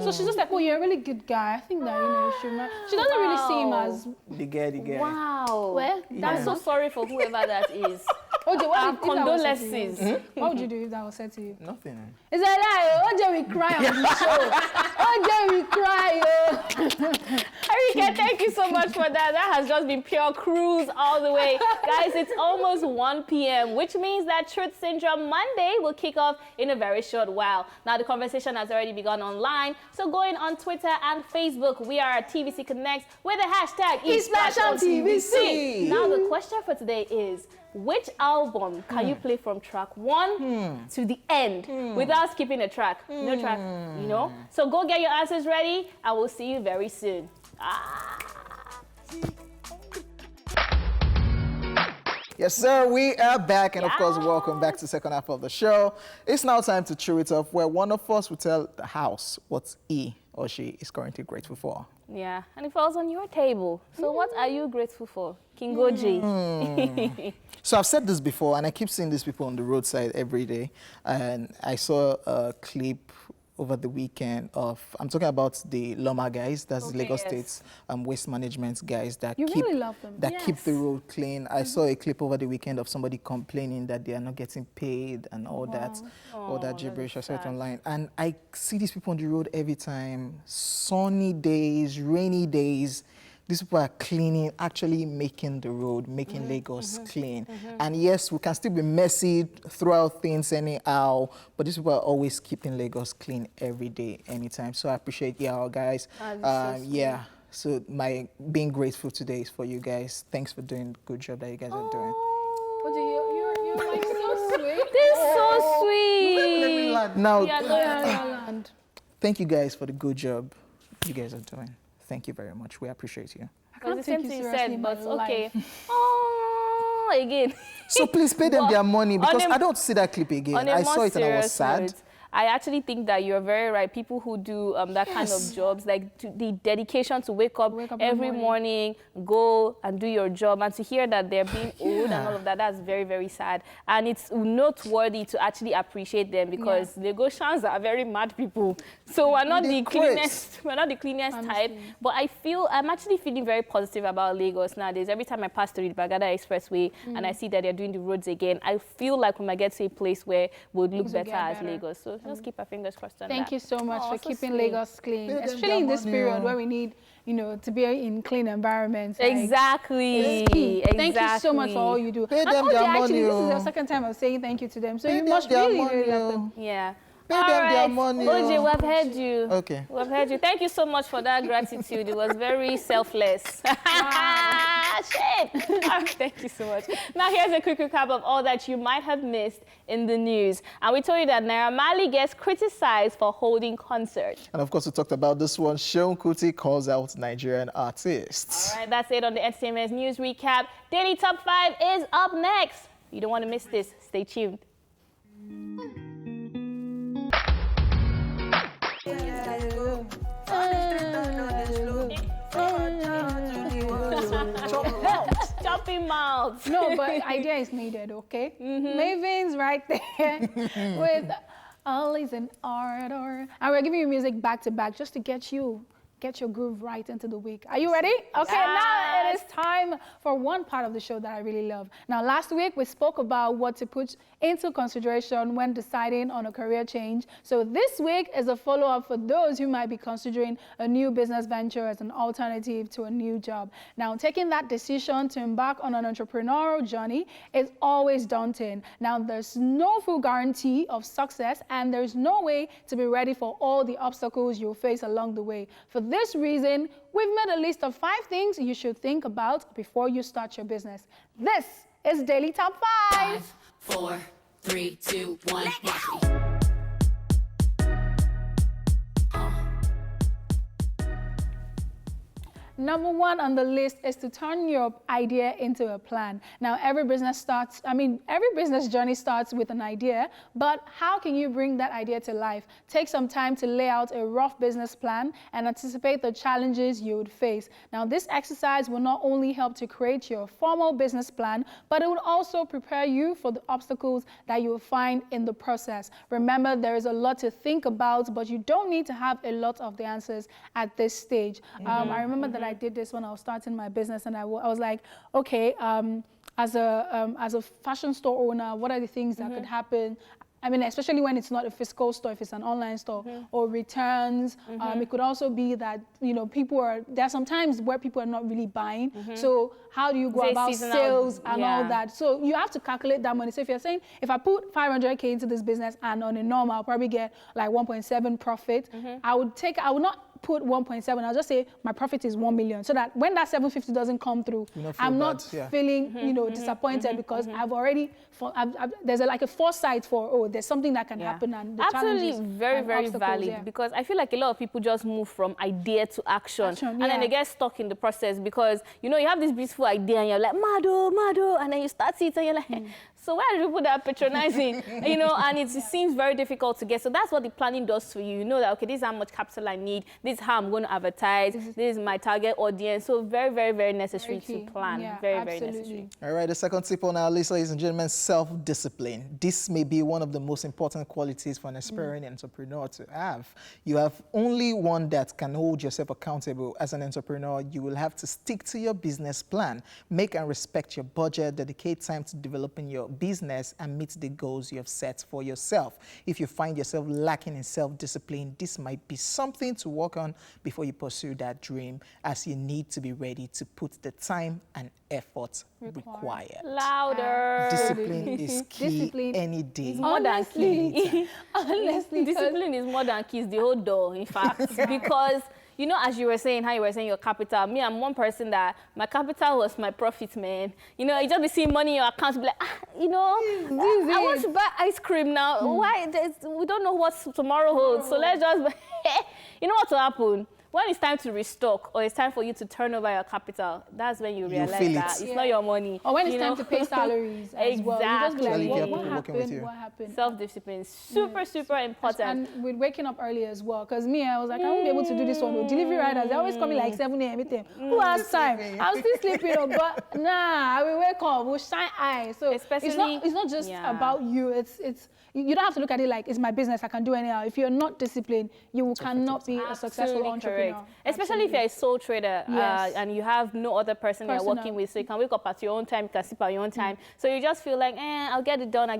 So she's just like, oh, you're a really good guy. I think that, you know, she doesn't really see him as... The guy. Wow. Well, I'm so sorry for whoever that is. OJ, what condolences. What would you do if that was said to you? Nothing. It's a lie. OJ will cry on the show. OJ will cry. Arika, thank you so much for that. That has just been pure cruise all the way. Guys, it's almost 1 p.m., which means that Truth Syndrome Monday will kick off in a very short while. Now, the conversation has already begun online. So going on Twitter and Facebook, we are at TVC Connect with the hashtag ESplash on TVC. Now, the question for today is, which album can you play from track 1 to the end without skipping a track? No track, you know? So go get your answers ready, and we'll see you very soon. Yes, sir, we are back, and of course, welcome back to the second half of the show. It's now time to chew it up, where one of us will tell the house what he or she is currently grateful for. Yeah, and it falls on your table. So what are you grateful for, Kingoji? So I've said this before, and I keep seeing these people on the roadside every day. And I saw a clip over the weekend of, I'm talking about the Loma guys, that's the Lagos State's waste management guys that keep the road clean. I saw a clip over the weekend of somebody complaining that they are not getting paid and all that gibberish. I saw it online. And I see these people on the road every time, sunny days, rainy days. These people are cleaning, actually making the road, making Lagos clean. And yes, we can still be messy, throw out things anyhow, but these people are always keeping Lagos clean every day, anytime. So I appreciate y'all, guys. Yeah, so my being grateful today is for you guys. Thanks for doing the good job that you guys are doing. You're like so sweet. This is so sweet. Now, thank you guys for the good job you guys are doing. Thank you very much. We appreciate you. I can't take you seriously, but okay. Oh, again. So please pay them their money, because I don't see that clip again. I saw it and I was sad. I actually think that you're very right. People who do that kind of jobs, like the dedication to wake up every morning, go and do your job, and to hear that they're being owed and all of that, that's very, very sad. And it's noteworthy to actually appreciate them, because Lagosians are very mad people. So we're not the cleanest, type. But I'm actually feeling very positive about Lagos nowadays. Every time I pass through the Bagada Expressway and I see that they're doing the roads again, I feel like we might get to a place where we'll look better as Lagos. So just keep our fingers crossed on that. Thank you so much for keeping Lagos clean, especially in this period where we need, to be in clean environments. Exactly. Thank you so much for all you do. Pay them their money. This is the second time I'm saying thank you to them. So you must really love them. Yeah. Pay them their money. OJ, we have heard you. Okay. We have heard you. Thank you so much for that gratitude. It was very selfless. Shit. Thank you so much. Now here's a quick recap of all that you might have missed in the news. And we told you that Naira Marley gets criticized for holding concerts. And of course, we talked about this one. Seun Kuti calls out Nigerian artists. All right, that's it on the Entertainment News Recap. Daily Top 5 is up next. You don't want to miss this. Stay tuned. Chopping mouths. No, but idea is needed, okay? Maven's right there with Ollie's an ardor. And we're giving you music back to back just to get your groove right into the week. Are you ready? Okay, now it is time for one part of the show that I really love. Now, last week we spoke about what to put into consideration when deciding on a career change. So this week is a follow-up for those who might be considering a new business venture as an alternative to a new job. Now, taking that decision to embark on an entrepreneurial journey is always daunting. Now, there's no full guarantee of success, and there's no way to be ready for all the obstacles you'll face along the way. For this reason, we've made a list of 5 things you should think about before you start your business. This is Daily Top 5. 5, 4, 3, 2, 1, watch me. Number one on the list is to turn your idea into a plan. Now, every business journey starts with an idea, but how can you bring that idea to life? Take some time to lay out a rough business plan and anticipate the challenges you would face. Now, this exercise will not only help to create your formal business plan, but it will also prepare you for the obstacles that you will find in the process. Remember, there is a lot to think about, but you don't need to have a lot of the answers at this stage. I remember that I did this when I was starting my business, and I was like, okay, as a fashion store owner, what are the things that could happen? I mean, especially when it's not a physical store, if it's an online store, or returns. It could also be that, you know, there are some times where people are not really buying. So how do you go about sales and all that? So you have to calculate that money. So if you're saying, if I put 500K into this business and on a normal, I'll probably get like 1.7 profit, I would not put 1.7, I'll just say my profit is 1 million, so that when that 750 doesn't come through, I'm not feeling, you know, disappointed, because I've already, there's like a foresight for, there's something that can happen, and the challenges. Absolutely, very, very valid, because I feel like a lot of people just move from idea to action, and then they get stuck in the process, because, you know, you have this beautiful idea and you're like, mado, and then you start it and you're like, so where are people that are patronizing, you know, and it seems very difficult to get. So that's what the planning does for you. You know that, okay, this is how much capital I need, this is how I'm going to advertise, this is my target audience. So very, very, very necessary to plan. Very, very necessary. All right, the second tip on our list, ladies and gentlemen, self-discipline. This may be one of the most important qualities for an aspiring entrepreneur to have. You have only one that can hold yourself accountable. As an entrepreneur, you will have to stick to your business plan, make and respect your budget, dedicate time to developing your business, and meet the goals you have set for yourself. If you find yourself lacking in self-discipline, this might be something to work on before you pursue that dream, as you need to be ready to put the time and effort required. Louder. Discipline is key any day. It's more than key. Honestly, discipline is more than keys, the whole door, in fact, because, you know, as you were saying, how you were saying your capital, me, I'm one person that my capital was my profit, man. You know, you just be seeing money in your account, be like, you know, I want to buy ice cream now. Why? We don't know what tomorrow holds, so let's just, you know what will happen? When it's time to restock, or it's time for you to turn over your capital, that's when you realize that it's not your money. Or when it's time to pay salaries as well. You just be like, what happened? Self-discipline is super, super important. And with waking up early as well, because me, I was like, I won't be able to do this one. Delivery riders, they always call me like 7 a.m. Who has time? I'm still sleeping, but nah, I will wake up, we'll shine eyes. So it's not just about you. You don't have to look at it like, it's my business, I can do anyhow. If you're not disciplined, you cannot be a successful entrepreneur. Especially if you're a sole trader and you have no other person you're working with, so you can wake up at your own time, you can sleep at your own time. So you just feel like, I'll get it done.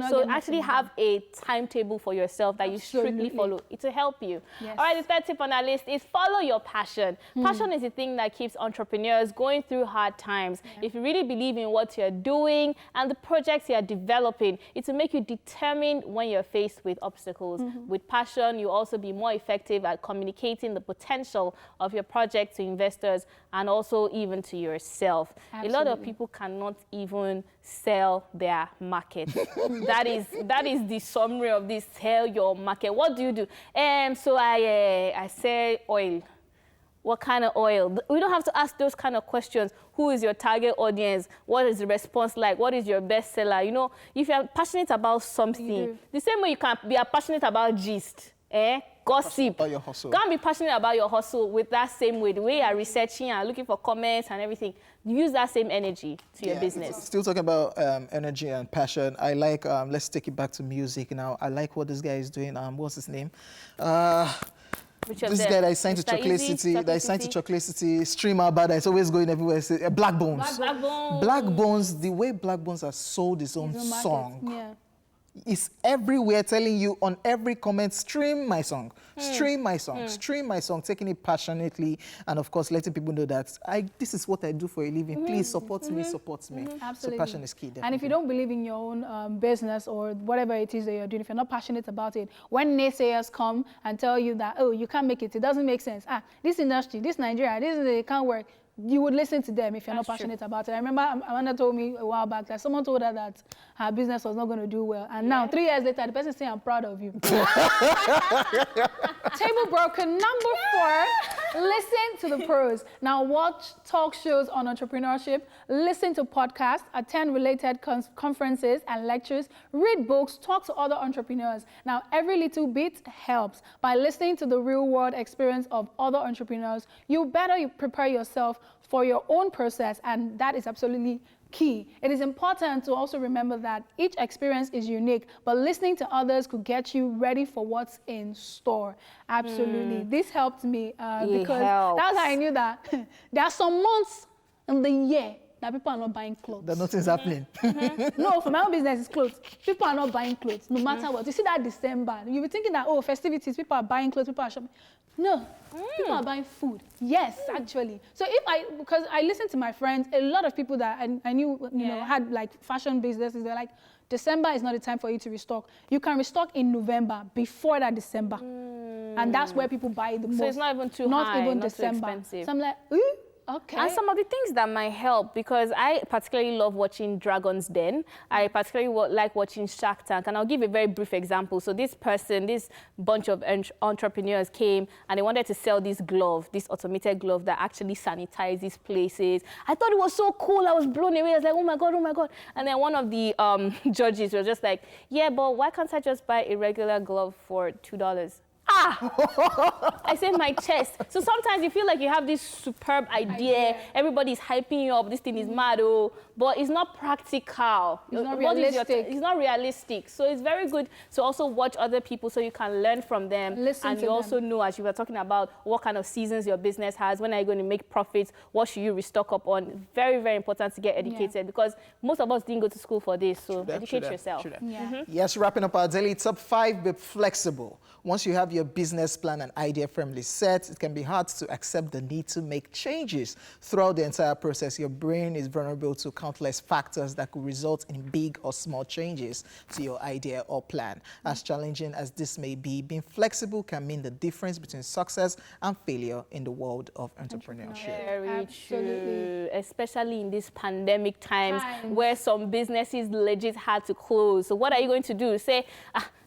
So actually have a timetable for yourself that you strictly follow. It will help you. All right, the third tip on our list is follow your passion. Passion is the thing that keeps entrepreneurs going through hard times. If you really believe in what you're doing and the projects you're developing, it will make you determined when you're faced with obstacles. With passion, you'll also be more effective at communicating the potential of your project to investors and also even to yourself. A lot of people cannot even sell their market. that is the summary of this: sell your market. What do you do? So I sell oil. What kind of oil? We don't have to ask those kind of questions. Who is your target audience? What is the response like? What is your bestseller? You know, if you're passionate about something, the same way you can be passionate about gist, gossip. About your hustle. Go and be passionate about your hustle with that same way. The way you're researching and looking for comments and everything. Use that same energy to your business. Still talking about energy and passion. I like, let's take it back to music now. I like what this guy is doing. What's his name? This guy that is signed to Chocolate City, streamer, but it's always going everywhere. Black Bones. Black Bones, the way Black Bones has sold his own song. It's everywhere, telling you on every comment, stream my song, stream my song, stream my song, taking it passionately, and of course letting people know that this is what I do for a living. Please support me, support me. Absolutely. So passion is key. Definitely. And if you don't believe in your own business or whatever it is that you're doing, if you're not passionate about it, when naysayers come and tell you that, oh, you can't make it, it doesn't make sense. This industry, this Nigeria, it can't work. You would listen to them if you're not passionate about it. I remember Amanda told me a while back that someone told her that her business was not going to do well. And now, 3 years later, the person saying, I'm proud of you. Table broken. Number 4 Listen to the pros. Now watch talk shows on entrepreneurship, listen to podcasts, attend related conferences and lectures, read books, talk to other entrepreneurs. Now every little bit helps. By listening to the real world experience of other entrepreneurs, you better prepare yourself for your own process, and that is absolutely key. It is important to also remember that each experience is unique, but listening to others could get you ready for what's in store. Absolutely. This helped me because that's how I knew that there are some months in the year that people are not buying clothes. That nothing's happening. No, for my own business, it's clothes. People are not buying clothes, no matter what. You see that December, you'll be thinking that, oh, festivities, people are buying clothes, people are shopping. No, people are buying food. Yes, actually. So because I listened to my friends, a lot of people that I knew, you know, had like fashion businesses, they're like, December is not the time for you to restock. You can restock in November, before that December. And that's where people buy the most. So it's not even too not high, even not December. too expensive. So I'm like, ooh. Okay. And some of the things that might help, because I particularly love watching Dragon's Den. I particularly like watching Shark Tank. And I'll give a very brief example. So this bunch of entrepreneurs came and they wanted to sell this glove, this automated glove that actually sanitizes places. I thought it was so cool. I was blown away. I was like, oh my God, oh my God. And then one of the judges was just like, yeah, but why can't I just buy a regular glove for $2? I said my chest. So sometimes you feel like you have this superb idea. Everybody's hyping you up. This thing is mad, but it's not practical. It's not realistic. It's not realistic. So it's very good to also watch other people so you can learn from them. Listen and to you them. also know, as you were talking about, what kind of seasons your business has. When are you going to make profits? What should you restock up on? Very, very important to get educated because most of us didn't go to school for this. So educate yourself. Yes, wrapping up our daily top 5, be flexible. Once you have your business plan and idea firmly set, it can be hard to accept the need to make changes. Throughout the entire process, your brain is vulnerable to countless factors that could result in big or small changes to your idea or plan. As challenging as this may be, being flexible can mean the difference between success and failure in the world of entrepreneurship. Very true, especially in these pandemic times where some businesses legit had to close. So what are you going to do? Say,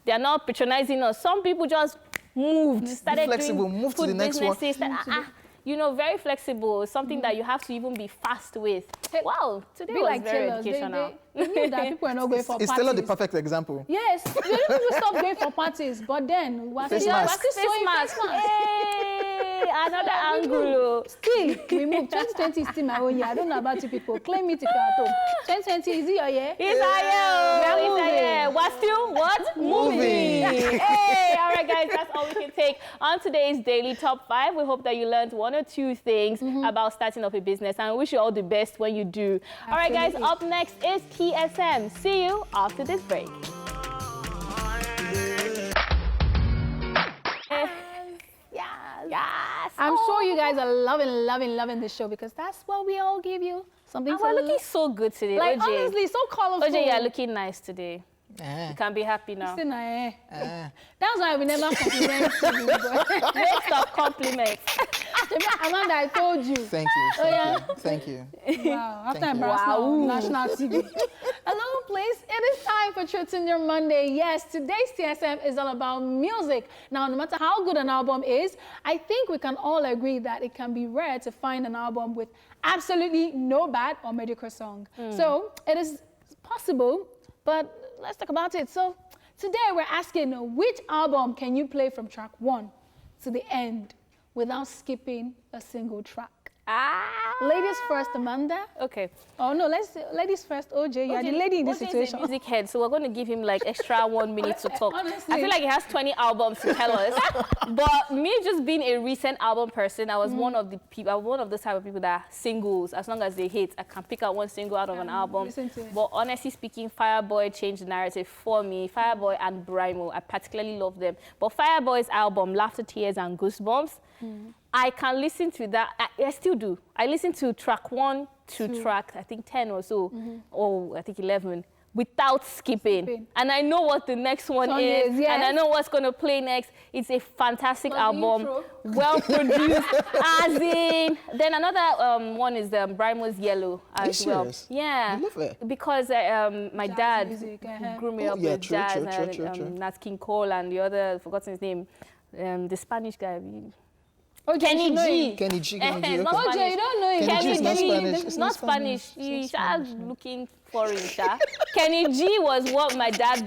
they are not patronizing us. Some people just moved, started flexible, doing move food to the next businesses. one. You know, very flexible. Something that you have to even be fast with. Wow, today was like very tailors. educational. They knew that people are not going for It's parties. still the perfect example. Yes, people stop going for parties, but then we're Face still mask. sewing face mask. Hey, another angle. Still, we move. 2020 is still my own year. I don't know about you people. Claim it if you're at home. 2020 is it your year? It's our year. It's our year. We're still what? Moving. Hey, all right, guys, that's all we can take on today's Daily Top 5. We hope that you learned 1 or 2 things about starting up a business, and we wish you all the best when you do. All right, guys, up next is TSM. See you after this break. Yes. I'm sure you guys are loving this show because that's what we all give you. Something We're looking so good today, like OJ. honestly, so colorful. OJ, you're looking nice today. You can be happy now. That's why we never compliment you. Waste of compliments. Amanda, I told you. Thank you. Thank you. Wow, after embarrassment on national TV. Hello, please. It is time for Truth in Your Monday. Yes, today's TSM is all about music. Now, no matter how good an album is, I think we can all agree that it can be rare to find an album with absolutely no bad or mediocre song. So it is possible, but let's talk about it. So today we're asking, which album can you play from track 1 to the end without skipping a single track? Ladies first, Amanda. Okay. Oh no, ladies first, OJ. You're the lady in this situation. He's a music head, so we're going to give him like extra 1 minute to talk. Honestly. I feel like he has 20 albums to tell us. But me just being a recent album person, I was one of the people, one of those type of people that singles, as long as they hit, I can pick out 1 single out of an album. Listen to it. But honestly speaking, Fireboy changed the narrative for me. Fireboy and Brymo, I particularly love them. But Fireboy's album, Laughter, Tears, and Goosebumps, I can listen to that. I still do. I listen to track 1 to track, I think 10 or so, or I think 11, without skipping. And I know what the next one is, yes. and I know what's going to play next. It's a fantastic album, well produced, as in. Then another one is Brymo's Yellow as well. Serious? Yeah, You love it? because my Jazz dad music, grew me up yeah, with true, jazz, true. Nat King Cole and the other, I've forgotten his name, the Spanish guy. Okay, Kenny you know G. him. Kenny G. Kenny G. It's not Okay. OJ, you don't know him. Kenny G is not Spanish. It's not Spanish. It's You not start Spanish. looking foreign, sha. Kenny G was what my dad,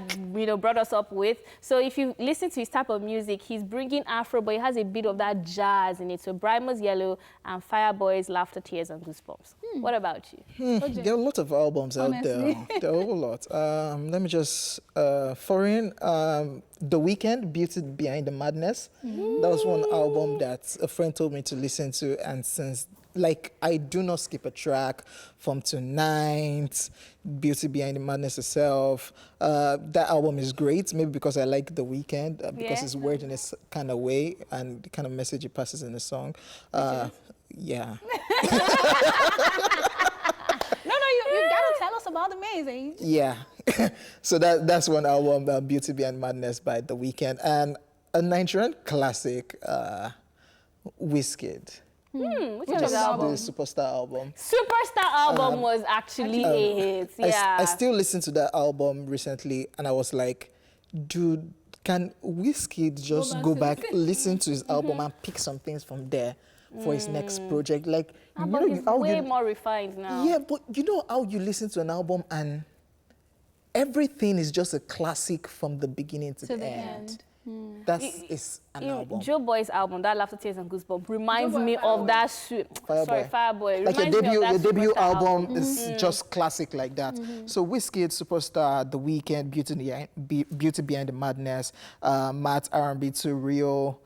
brought us up with. So if you listen to his type of music, he's bringing Afro, but he has a bit of that jazz in it. So Brimer's Yellow and Fireboy's Laughter, Tears, and Goosebumps. What about you? There are a lot of albums out there. Honestly. There are a whole lot. Let me just foreign. The Weeknd, Beauty Behind the Madness. That was one album that a friend told me to listen to, and since I do not skip a track from Tonight, Beauty Behind the Madness itself. That album is great, maybe because I like The Weeknd, because it's weird in its kind of way and the kind of message it passes in the song. Yeah. No, you gotta tell us about the maze. Yeah. So that's one album, Beauty Behind Madness by The Weeknd, and a Nigerian classic, Wizkid. Which Which was is the the album? Superstar album. Superstar album was actually a hit. Yeah. I still listened to that album recently, and I was like, dude, can Wizkid just go back, listen to his album, and pick some things from there for his next project? Like, but he's way more refined now. Yeah, but you know how you listen to an album and everything is just a classic from the beginning to the end. That is an album. Joe Boy's album, that Laughter, Tears, and Goosebumps, reminds me of that. Fireboy. Like Reminds me of that your debut Superstar album is just classic like that. So Wizkid, Superstar, The Weeknd, Beauty Behind the Madness, Matt, R&B to Rio.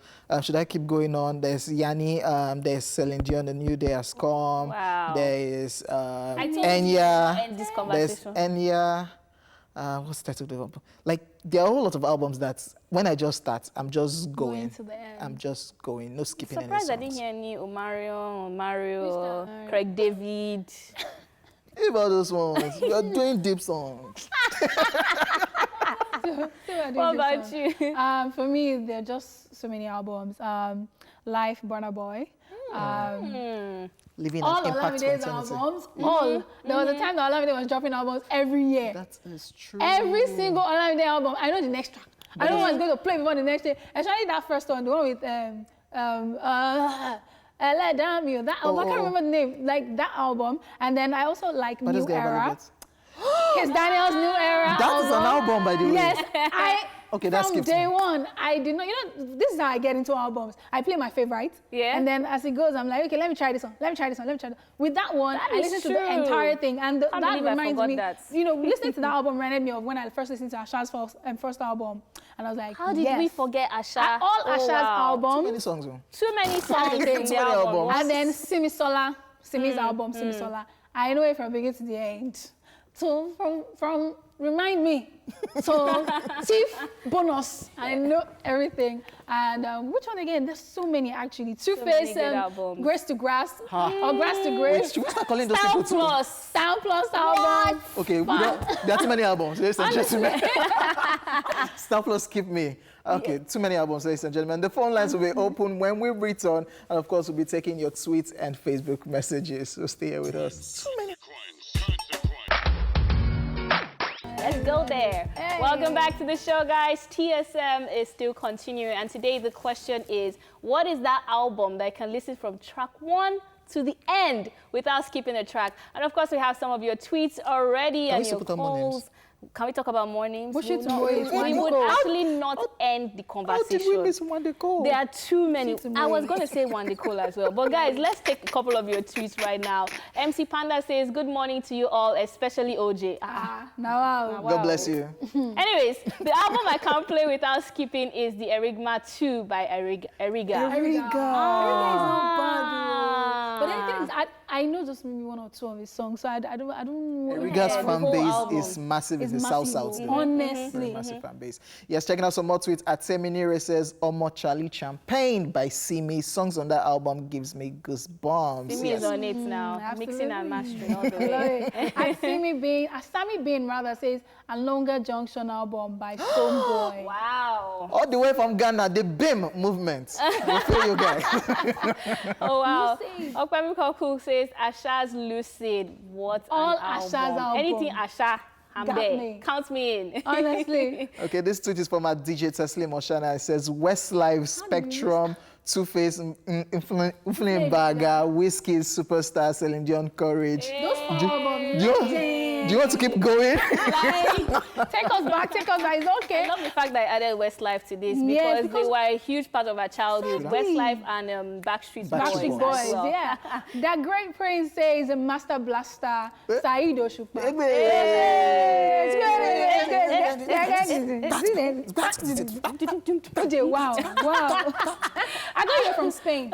Should I keep going on? There's Yanni, there's Celine Dion, The New Day Has Come. Wow. There is I think Enya. end this There's conversation. Enya. What's the title of the album? Like, there are a whole lot of albums that when I just start, I'm just going. to the end. I'm just going, no skipping any Surprised I songs. didn't hear any Mario, Craig David. What about those ones? We are doing deep songs. What about you? For me, there are just so many albums. Life, Burna Boy. Living All an impact Olamide's mentality. albums. All. There was a time that Olamide was dropping albums every year. That is true. Every single Olamide album. I know the next track. I know what's going to play before the next day. Especially that first one, the one with Damn You. That album, I can't remember the name. Like that album. And then I also like But New let's get about Era. it. Kiss Daniel's New Era. That is an album, by the way. Yes. Okay, that From skips day me. one, I did not, this is how I get into albums. I play my favorite. Yeah. And then as it goes, I'm like, okay, let me try this one. With that one, That I is listen to the true. entire thing. And Can't that believe I reminds forgot me, that. listening to that album reminded me of when I first listened to Asha's first album. And I was like, How did yes. we forget Asha? All Asha's Too many albums. songs, though. Too many songs in Too the many album. albums. And then Simi's album, Simisola. I know it from beginning to the end. So from remind me. So Tiff, Bonus, I know everything. And which one again? There's so many actually. Two-Face, good albums. Grace to Grass, or Grass to Grace. Wait, should we start calling those Sound people too? Plus. Sound Plus album. Okay, there are too many albums, ladies and gentlemen. Star Plus, keep me. Okay, too many albums, ladies and gentlemen. The phone lines will be open when we return. And of course, we'll be taking your tweets and Facebook messages. So stay here with us. Too many. Let's go there. Hey. Welcome back to the show, guys. TSM is still continuing, and today the question is, what is that album that can listen from track 1 to the end without skipping a track? And of course, we have some of your tweets already and we your put on more names? calls. Can we talk about more names? We should No, wait. we would actually not end the How conversation. did we miss one day call? There are too many. Too I was many. going to say one Nicole as well. But guys, let's take a couple of your tweets right now. MC Panda says, good morning to you all, especially OJ. Now, God bless you. Anyways, the album I can't play without skipping is the Erigma 2 by Eriga. Eriga is not bad, though. But the thing is, I know just maybe one or two of his songs, so I don't know. Riga's the fan whole base album. is massive in It's the massive, South. though. Honestly. Very massive fan base. Yes, checking out some more tweets. At Seminire says, Omo Charlie Champagne by Simi. Songs on that album gives me goosebumps. Simi is on it now, mixing and mastering all the way. Sammy Bean rather says a Longer Junction album by Stoneboy. Wow. All the way from Ghana, the BIM movement. We feel you guys. Oh, wow. Lucid. Okpemi Koku says, Asha's Lucid. What All an album. Asha's album. Anything Asha, I'm Got there. me. Count me in. Honestly. Okay, this tweet is from our DJ Teslim Oshana. It says, Westlife Spectrum Two-Face, Influent Bagger, Whiskey, Superstar, Celine Dion, Courage. Those four albums. Do you want to keep going? Take us back. It's okay. I love the fact that I added Westlife to this because they were a huge part of our childhood. Westlife and Backstreet Boys. Backstreet Boys. as well. Yeah. That great prince says Master Blaster, Saeed Osupa. Wow. I got you from Spain.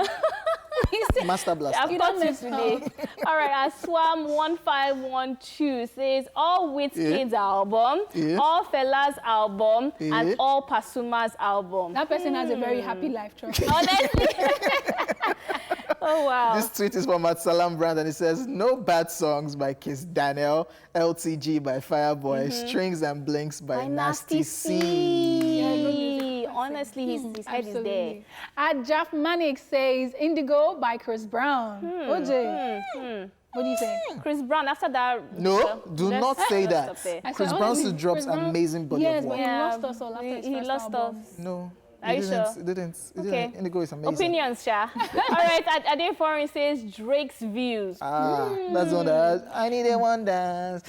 Master Blaster. I've got you today. All right, Aswam 1512 says all Wizkid's album, all Fela's album, and all Pasuma's album. That person has a very happy life, trust me. Honestly. Oh, wow. This tweet is from Salam Brand and it says, no bad songs by Kiss Daniel, LTG by Fireboy, Strings and Blinks by Nasty C. Honestly, his head is there. Jaff Manic says Indigo by Chris Brown. OJ. What do you say? Chris Brown, after that... No, do not say that. Chris Brown still drops Brown, amazing body of work. Yes, but he lost us all after his He first lost album. us. No. Are you sure? It didn't. Okay. Indigo is amazing. Opinions, Sha. All right, Ade Foreign says Drake's Views. That's the one that I need a one dance.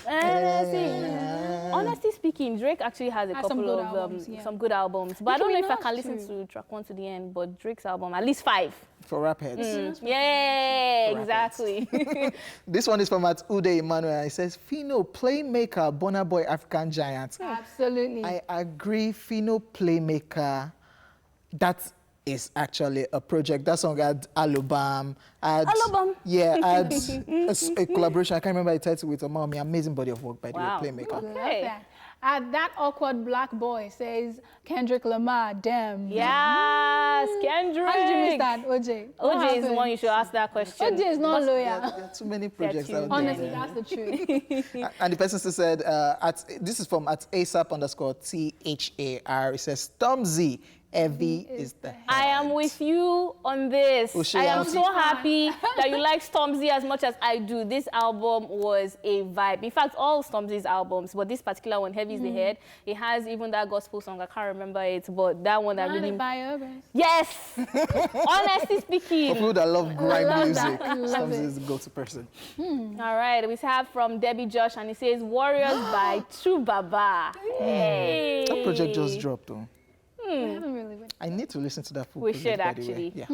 Honestly speaking, Drake actually has Has couple some good of albums, yeah. some good albums. But I don't know if I can listen Nicki to track 1 to the end, but Drake's album, at least 5. For rap heads. Yeah, For rap exactly. This one is from Ude Emmanuel. It says, Fino, Playmaker, Burna Boy, African Giant. Absolutely. I agree, Fino, Playmaker. That is actually a project. That song had Alobam. Yeah, had a collaboration. I can't remember the title with Omami. Amazing body of work by the way, Playmaker. Okay. That awkward black boy says Kendrick Lamar, damn. Yes, Kendrick. How did you miss that, OJ? OJ is the one you should ask that question. OJ is not loyal. There are too many projects out there. Honestly, that's the truth. And the person still said, this is from @ASAP_THAR. It says, Stormzy, heavy is the head. I am with you on this. I am so happy that you like Stormzy as much as I do. This album was a vibe. In fact, all Stormzy's albums, but this particular one, Heavy is the Head, it has even that gospel song. I can't remember it, but that one that really... Yes! Honestly speaking. For people that love grime music, Love Stormzy it. is the go-to person. All right, we have from Debbie Josh, and it says Warriors by True Baba. Hey. That project just dropped, though. I need to listen to that full We project, should by the way. actually. Yeah.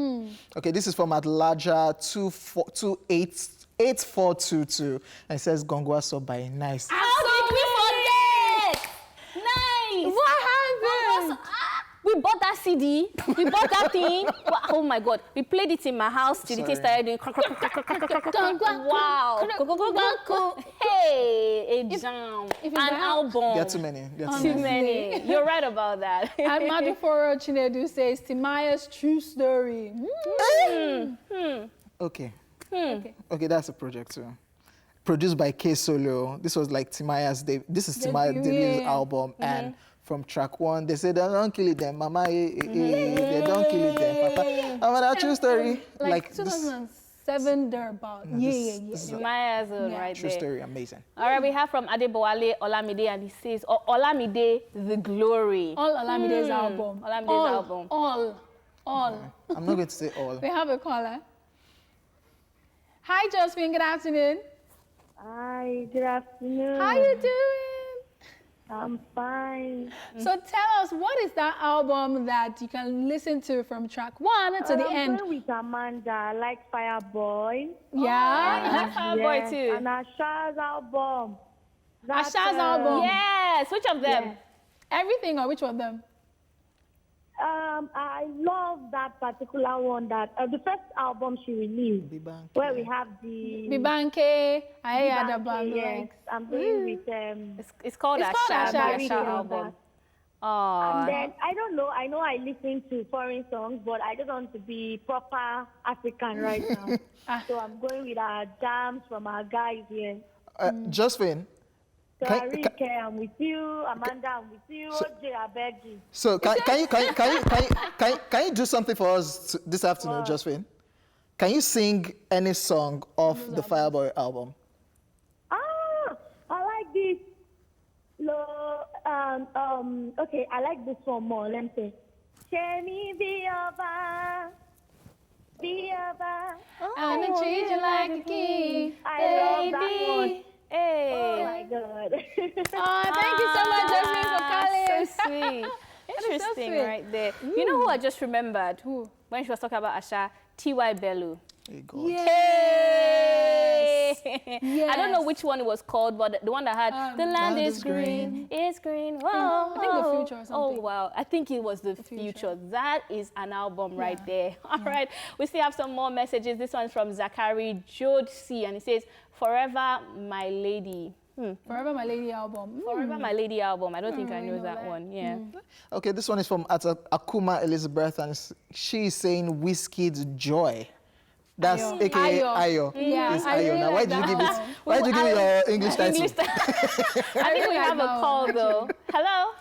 Okay, this is from @Larger28422, and it says Gongwaso by Nice. How did we forget? Nice. What happened? We bought that CD. We bought that thing. Oh my God. We played it in my house till the thing started doing. Wow. Hey, a jam. An album. There are too many. Too many. You're right about that. And Maduforo Chinedu says Timaya's true story. Okay. Okay, that's a project too. Produced by K Solo. This was like Timaya's this is Timaya's debut album, and from track 1, they say, don't kill it them, mama, they don't kill it them, papa. I'm a true story. Like 2007, thereabout. Timaya's right True there. story, amazing. All right, we have from Adebowale Olamide, and he says, Olamide, the glory. All Olamide's album. Olamide's album. All. I'm not going to say all. We have a caller. Hi, Josephine. Good afternoon. Hi, good afternoon. How you doing? I'm fine. So tell us, what is that album that you can listen to from track 1 to the end? I'm going with Amanda. I like Fireboy. Yeah. Fireboy too. And Asha's album. Asha's album. Yes. Which of them? Yes. Everything, or which of them? I love that particular one, that the first album she released, where we have the... Bibanke, Ayada Blanco. Yes, I'm going with... It's called Asha album. And then, I don't know, I know I listen to foreign songs, but I just want to be proper African right now. So I'm going with our jams from our guys here. Josephine. So Arike, I'm with you. Amanda, I'm with you. OJ, I beg you. So can you do something for us this afternoon, Josephine? Can you sing any song off the Fireboy album? I like this. Okay, I like this one more. Let me say, Shemi be over. gonna treat you like a king, I love that one. baby. Hey. Oh my God. Oh, thank you so much, Jasmine, for calling. So sweet. That is so Interesting sweet. right there. You know who I just remembered? Who? When she was talking about Asha, T.Y. Bello. Hey, God. Yes. I don't know which one it was called, but the one that had the land is green, it's green. Whoa, I think The Future or something. Oh wow, I think it was the future. That is an album right there. All right, we still have some more messages. This one's from Zachary George C, and it says, "Forever My Lady." Forever My Lady album. Forever My Lady album. I don't think I really know know that that. one. Yeah. Okay, this one is from Akuma Elizabeth, and she's saying Wizkid's Joy. That's Ayo. AKA Ayo. Ayo. Yeah, It's I Ayo. really Now, why like did you that give it? one. Why did you give it your English title? English title. I think we have a call though. Hello.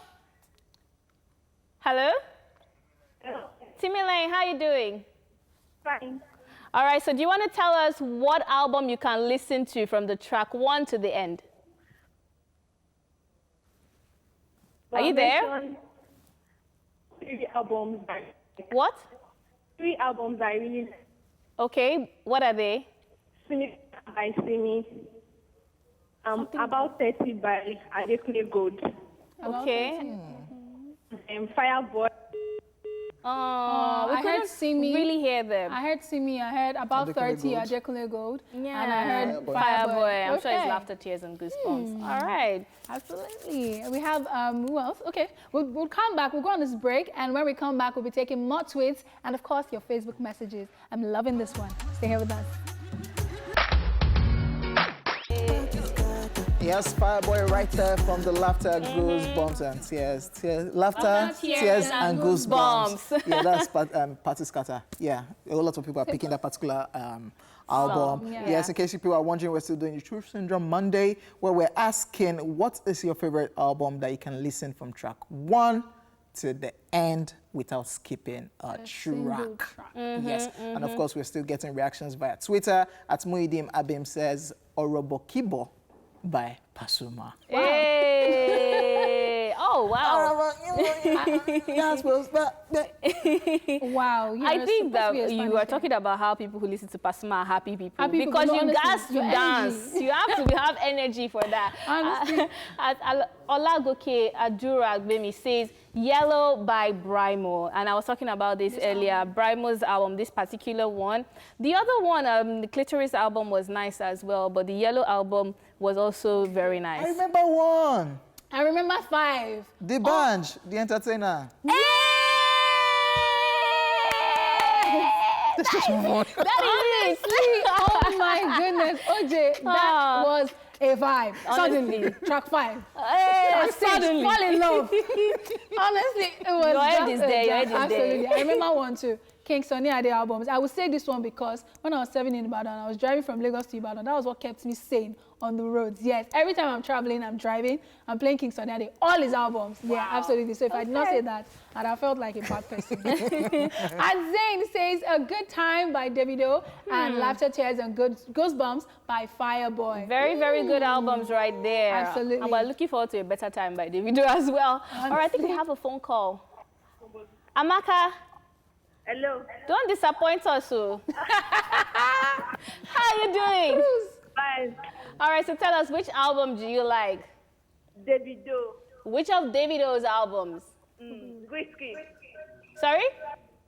Hello. Timmy Lane, how you doing? Fine. All right, so do you want to tell us what album you can listen to from the track 1 to the end? Are you there? Mention 3 albums. What? 3 albums I really like. Okay, what are they? Finish by Simi. About 30 by Adekunle Gold. Okay. And Fireboy. Oh, we I heard couldn't See Me. really hear them. I heard See Me. I heard About Adekunle 30, Gold. Adekunle Gold. Yeah. And I heard Fireboy. I'm sure it's Okay. laughter, tears, and goosebumps. All right. Absolutely. We have, who else? Okay, we'll come back. We'll go on this break. And when we come back, we'll be taking more tweets and, of course, your Facebook messages. I'm loving this one. Stay here with us. Yes, Fireboy right there from the Laughter, Goosebumps, and Tears. Laughter, tears, and Goosebumps. Yeah, that's Party Scatter. Yeah, a lot of people are picking that particular album. yeah. Yes, in case you people are wondering, we're still doing the Truth Syndrome Monday, where we're asking, what is your favorite album that you can listen from track 1 to the end without skipping a track? Yes, and of course, we're still getting reactions via Twitter. At Muidim Abim says, Orobokibo by Pasuma. Hey! Oh, wow. Wow. I think that you are talking about how people who listen to Pasuma are happy people. Happy people, because but you honestly, gas to your dance. energy. You have to have energy for that. Honestly. Olagoke Adura Gbemi says, Yellow by Brymo. And I was talking about this earlier. Brymo's album, this particular one. The other one, the Clitoris album was nice as well, but the Yellow album was also very nice. I remember one. I remember 5. The Bunch, The Entertainer. Honestly, oh my goodness, OJ, that was a vibe. Suddenly, track 5. Hey, Suddenly, fall in love. Honestly, it was Your head just is a there, your head jam. is Absolutely. there. I remember one too. King Sunny Ade albums. I would say this one because when I was 7 in Ibadan, I was driving from Lagos to Ibadan. That was what kept me sane on the roads. Yes, every time I'm traveling, I'm driving, I'm playing King Sunny Ade. All his albums. Wow. Yeah, absolutely. So if I did not say that, I'd have felt like a bad person. And Zayn says A Good Time by Davido and Laughter, Tears, and Goosebumps by Fireboy. Very, very good albums right there. Absolutely. And we're looking forward to A Better Time by Davido as well. All right, I think we have a phone call. Amaka, Hello. don't disappoint us. So. How are you doing? Fine. All right, so tell us, which album do you like? Davido. Which of Davido's albums? Whiskey. Sorry?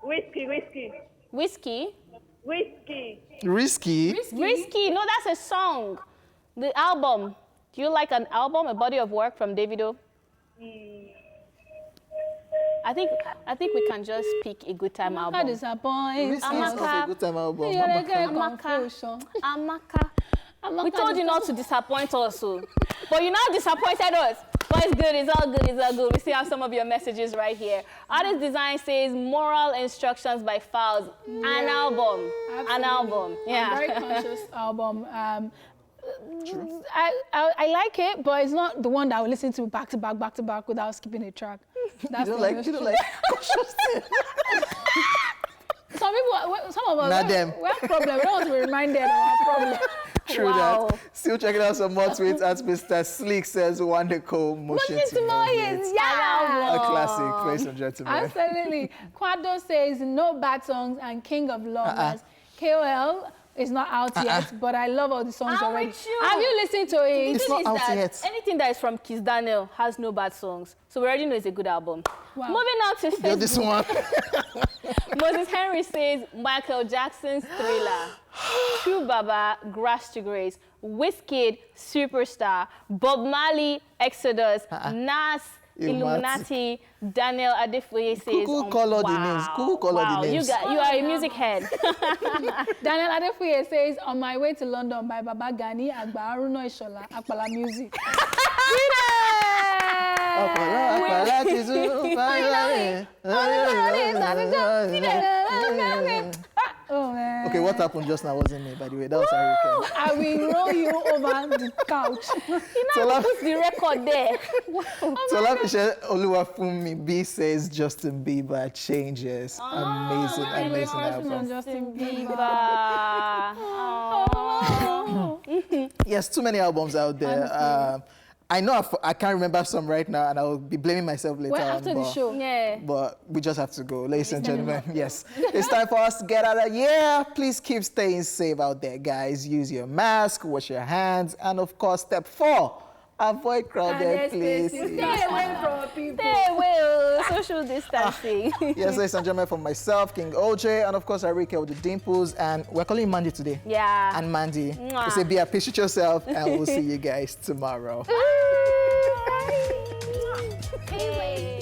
Whiskey. Whiskey? Whiskey. Risky. Risky. No, that's a song. The album. Do you like an album, a body of work from Davido? I think we can just pick A Good Time Not album. disappoint. Risky is also a good time album. You're a good Amaka. confusion. Amaka. Amaka We told you not to disappoint us, so. But you now disappointed us. But it's good, it's all good, it's all good. We still have some of your messages right here. Artist Design says Moral Instructions by Fowls. An album. Absolutely. An album. Yeah. A very conscious album. I like it, but it's not the one that I will listen to back to back without skipping a track. That's You the don't like Some of us, Not them. we have problem. We don't want to be reminded of our problem. True Wow. that. Still checking out some more tweets as Mr. Sleek says, Wonderful Motion to Movies. Yeah. A classic, ladies and gentlemen. Absolutely. Quado says No Bad Songs and King of Lovers. KOL It's not out yet, but I love all the songs I'm already. with you. Have you listened to it? It's not out yet. Anything that is from Kiss Daniel has no bad songs. So we already know it's a good album. Wow. Moving on to Yo, this one. Moses Henry says Michael Jackson's Thriller, True Baba, Grass to Grace, Wizkid, Superstar, Bob Marley, Exodus, Nas, Illuminati, Daniel Adefoye says... Kuku call all the names. Kuku call all the names. You are a music head. Daniel Adefoye says, On My Way to London by Baba Gani, Agba Aruno Ishola, Akpala Music. Oh, man. Okay, what happened just now wasn't me, by the way. That was Harry. I will roll you over the couch. You know, put the record there. Tolapishe Oluwafunmi B says Justin Bieber changes. Amazing album. Justin Bieber. Yes, too many albums out there. I know I can't remember some right now, and I will be blaming myself later Well, after the show. Yeah. But we just have to go. Ladies and gentlemen, yes. It's time for us to get out of here. Please keep staying safe out there, guys. Use your mask, wash your hands, and of course, step 4, avoid crowded places. Stay away from people. Stay away, social distancing. Yes, ladies and gentlemen, from myself, King OJ, and of course, Arike with the dimples, and we're calling Mandy today. Yeah. And Mandy. We say, be appreciate yourself, and we'll see you guys tomorrow. Hey.